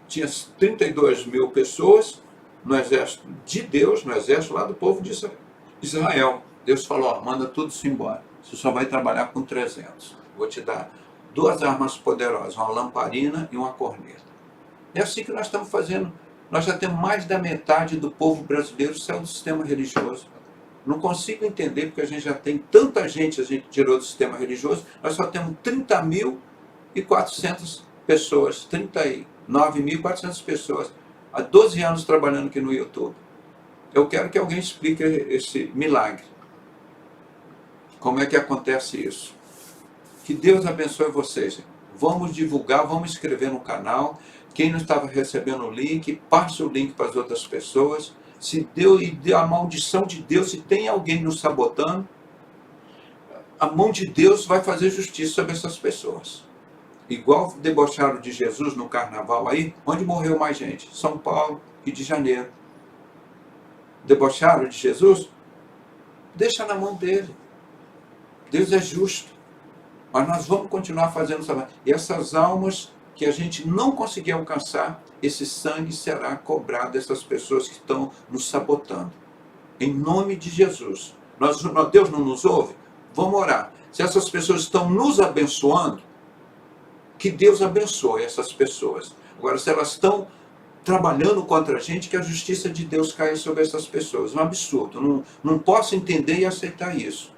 Tinha 32 mil pessoas no exército de Deus, no exército lá do povo de Israel. Deus falou, manda tudo se embora. Você só vai trabalhar com 300. Vou te dar duas armas poderosas, uma lamparina e uma corneta. É assim que nós estamos fazendo. Nós já temos mais da metade do povo brasileiro saiu do sistema religioso. Não consigo entender, porque a gente já tem tanta gente, a gente tirou do sistema religioso, nós só temos 30.400 pessoas, 39.400 pessoas, há 12 anos trabalhando aqui no YouTube. Eu quero que alguém explique esse milagre. Como é que acontece isso? Que Deus abençoe vocês. Vamos divulgar, vamos escrever no canal. Quem não estava recebendo o link, passe o link para as outras pessoas. Se Deus, e a maldição de Deus, se tem alguém nos sabotando, a mão de Deus vai fazer justiça sobre essas pessoas. Igual debocharam de Jesus no carnaval aí, onde morreu mais gente? São Paulo e de Janeiro. Debocharam de Jesus? Deixa na mão dele. Deus é justo. Mas nós vamos continuar fazendo o trabalho. E essas almas que a gente não conseguir alcançar, esse sangue será cobrado dessas pessoas que estão nos sabotando. Em nome de Jesus. Deus não nos ouve? Vamos orar. Se essas pessoas estão nos abençoando, que Deus abençoe essas pessoas. Agora, se elas estão trabalhando contra a gente, que a justiça de Deus caia sobre essas pessoas. É um absurdo. Não posso entender e aceitar isso.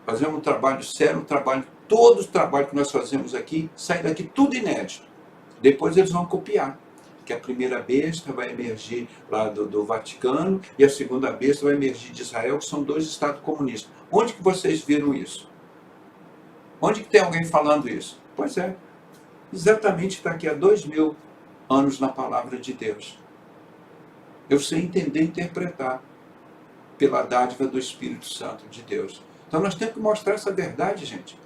Fazemos um trabalho sério, todo o trabalho que nós fazemos aqui, sai daqui tudo inédito. Depois eles vão copiar. Que a primeira besta vai emergir lá do Vaticano e a segunda besta vai emergir de Israel, que são dois estados comunistas. Onde que vocês viram isso? Onde que tem alguém falando isso? Pois é, exatamente está aqui há 2000 anos na palavra de Deus. Eu sei entender e interpretar pela dádiva do Espírito Santo de Deus. Então nós temos que mostrar essa verdade, gente.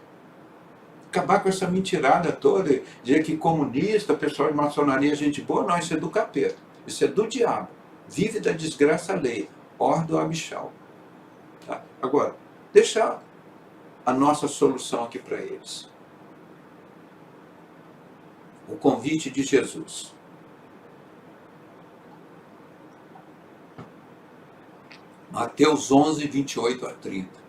Acabar com essa mentirada toda, dizer que comunista, pessoal de maçonaria, gente boa, não, isso é do capeta, isso é do diabo. Vive da desgraça alheia, ordo abichal. Tá? Agora, deixar a nossa solução aqui para eles. O convite de Jesus. Mateus 11, 28 a 30.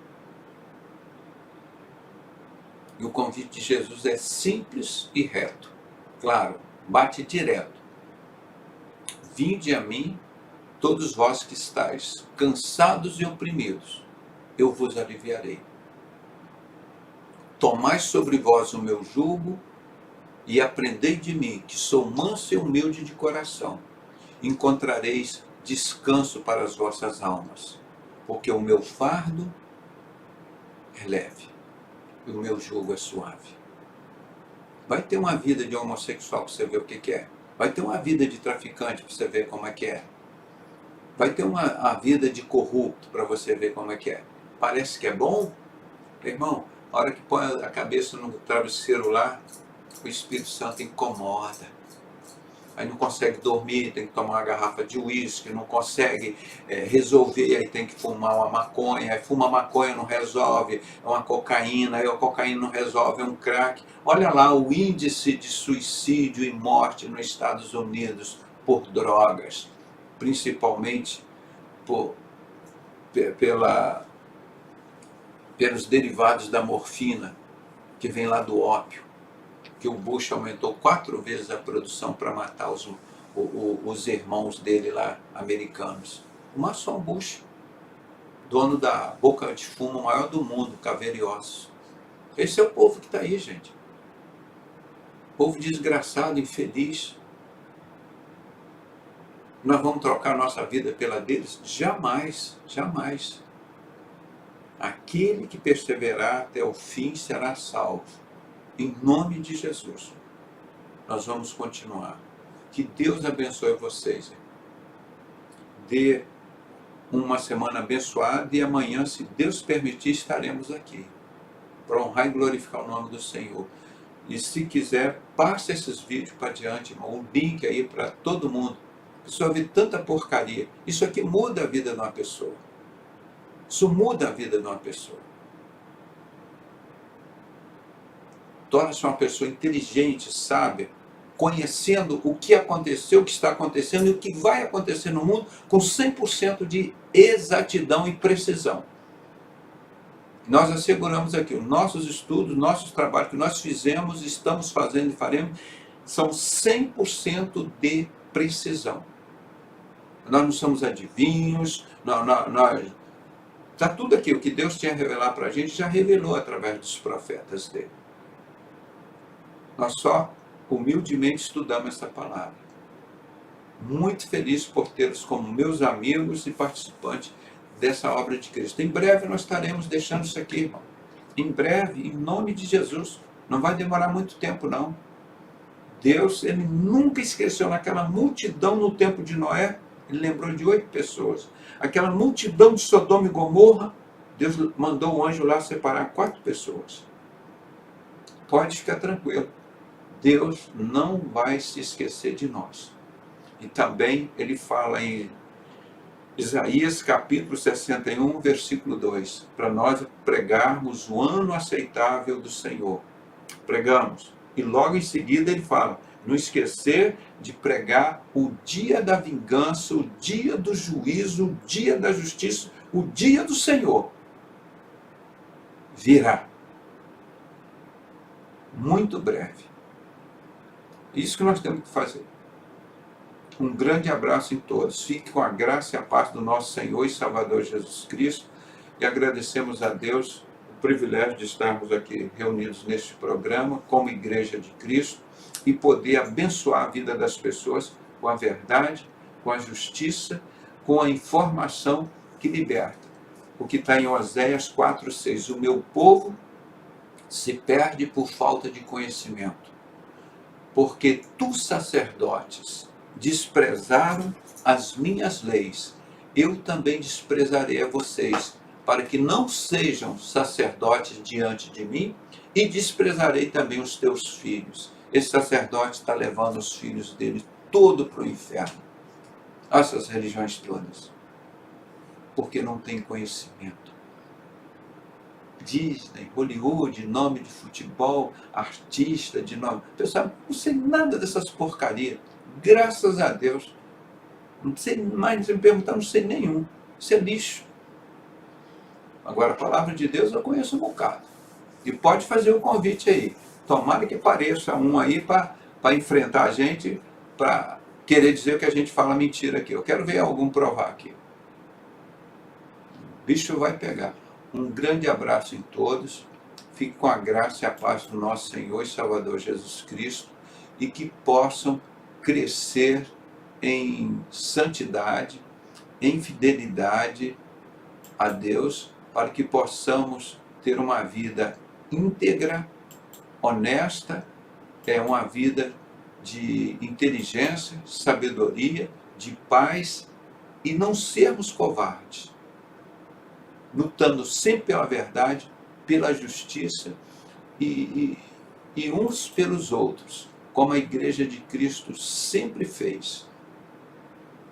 E o convite de Jesus é simples e reto. Claro, bate direto. Vinde a mim, todos vós que estáis cansados e oprimidos, eu vos aliviarei. Tomai sobre vós o meu jugo e aprendei de mim, que sou manso e humilde de coração. Encontrareis descanso para as vossas almas, porque o meu fardo é leve e o meu jugo é suave. Vai ter uma vida de homossexual para você ver o que é. Vai ter uma vida de traficante para você ver como é que é. Vai ter uma vida de corrupto para você ver como é que é. Parece que é bom? Irmão, a hora que põe a cabeça no travesseiro lá, o Espírito Santo incomoda. Aí não consegue dormir, tem que tomar uma garrafa de uísque, não consegue resolver, aí tem que fumar uma maconha, aí fuma maconha, não resolve, é uma cocaína, aí a cocaína não resolve, é um crack. Olha lá o índice de suicídio e morte nos Estados Unidos por drogas, principalmente pelos derivados da morfina, que vem lá do ópio. Que o Bush aumentou 4 vezes a produção para matar os irmãos dele lá, americanos. O maçom Bush, dono da boca de fumo maior do mundo, caveira e ossos. Esse é o povo que está aí, gente. Povo desgraçado, infeliz. Nós vamos trocar nossa vida pela deles? Jamais, jamais. Aquele que perseverar até o fim será salvo. Em nome de Jesus, nós vamos continuar. Que Deus abençoe vocês. Dê uma semana abençoada e amanhã, se Deus permitir, estaremos aqui para honrar e glorificar o nome do Senhor. E se quiser, passe esses vídeos para adiante, irmão. Um link aí para todo mundo. A pessoa vê tanta porcaria. Isso aqui muda a vida de uma pessoa. Isso muda a vida de uma pessoa. Torna-se uma pessoa inteligente, sábia, conhecendo o que aconteceu, o que está acontecendo e o que vai acontecer no mundo com 100% de exatidão e precisão. Nós asseguramos aqui, os nossos estudos, nossos trabalhos que nós fizemos, estamos fazendo e faremos, são 100% de precisão. Nós não somos adivinhos, está tudo aqui, o que Deus tinha revelado para a gente, já revelou através dos profetas dele. Nós só humildemente estudamos essa palavra. Muito feliz por tê-los como meus amigos e participantes dessa obra de Cristo. Em breve nós estaremos deixando isso aqui, irmão. Em breve, em nome de Jesus. Não vai demorar muito tempo, não. Deus, ele nunca esqueceu naquela multidão no tempo de Noé, ele lembrou de 8 pessoas. Aquela multidão de Sodoma e Gomorra, Deus mandou um anjo lá separar 4 pessoas. Pode ficar tranquilo. Deus não vai se esquecer de nós. E também ele fala em Isaías capítulo 61, versículo 2, para nós pregarmos o ano aceitável do Senhor. Pregamos. E logo em seguida ele fala, não esquecer de pregar o dia da vingança, o dia do juízo, o dia da justiça, o dia do Senhor. Virá. Muito breve. Isso que nós temos que fazer. Um grande abraço em todos. Fique com a graça e a paz do nosso Senhor e Salvador Jesus Cristo. E agradecemos a Deus o privilégio de estarmos aqui reunidos neste programa como Igreja de Cristo e poder abençoar a vida das pessoas com a verdade, com a justiça, com a informação que liberta. O que está em Oséias 4:6. O meu povo se perde por falta de conhecimento. Porque tu, sacerdotes, desprezaram as minhas leis, eu também desprezarei a vocês, para que não sejam sacerdotes diante de mim, e desprezarei também os teus filhos. Esse sacerdote está levando os filhos dele todo para o inferno. Essas religiões todas. Porque não tem conhecimento. Disney, Hollywood, nome de futebol, artista, de nome. Pessoal, não sei nada dessas porcarias. Graças a Deus. Não sei mais, se me perguntar, não sei nenhum. Isso é lixo. Agora, a palavra de Deus eu conheço um bocado. E pode fazer o convite aí. Tomara que apareça um aí para enfrentar a gente, para querer dizer que a gente fala mentira aqui. Eu quero ver algum provar aqui. O bicho vai pegar. Um grande abraço em todos. Fique com a graça e a paz do nosso Senhor e Salvador Jesus Cristo e que possam crescer em santidade, em fidelidade a Deus, para que possamos ter uma vida íntegra, honesta, uma vida de inteligência, sabedoria, de paz e não sermos covardes. Lutando sempre pela verdade, pela justiça e uns pelos outros, como a Igreja de Cristo sempre fez,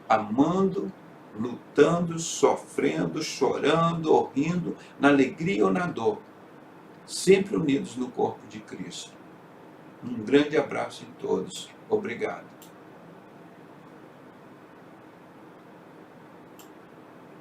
amando, lutando, sofrendo, chorando ou rindo, na alegria ou na dor, sempre unidos no corpo de Cristo. Um grande abraço em todos. Obrigado.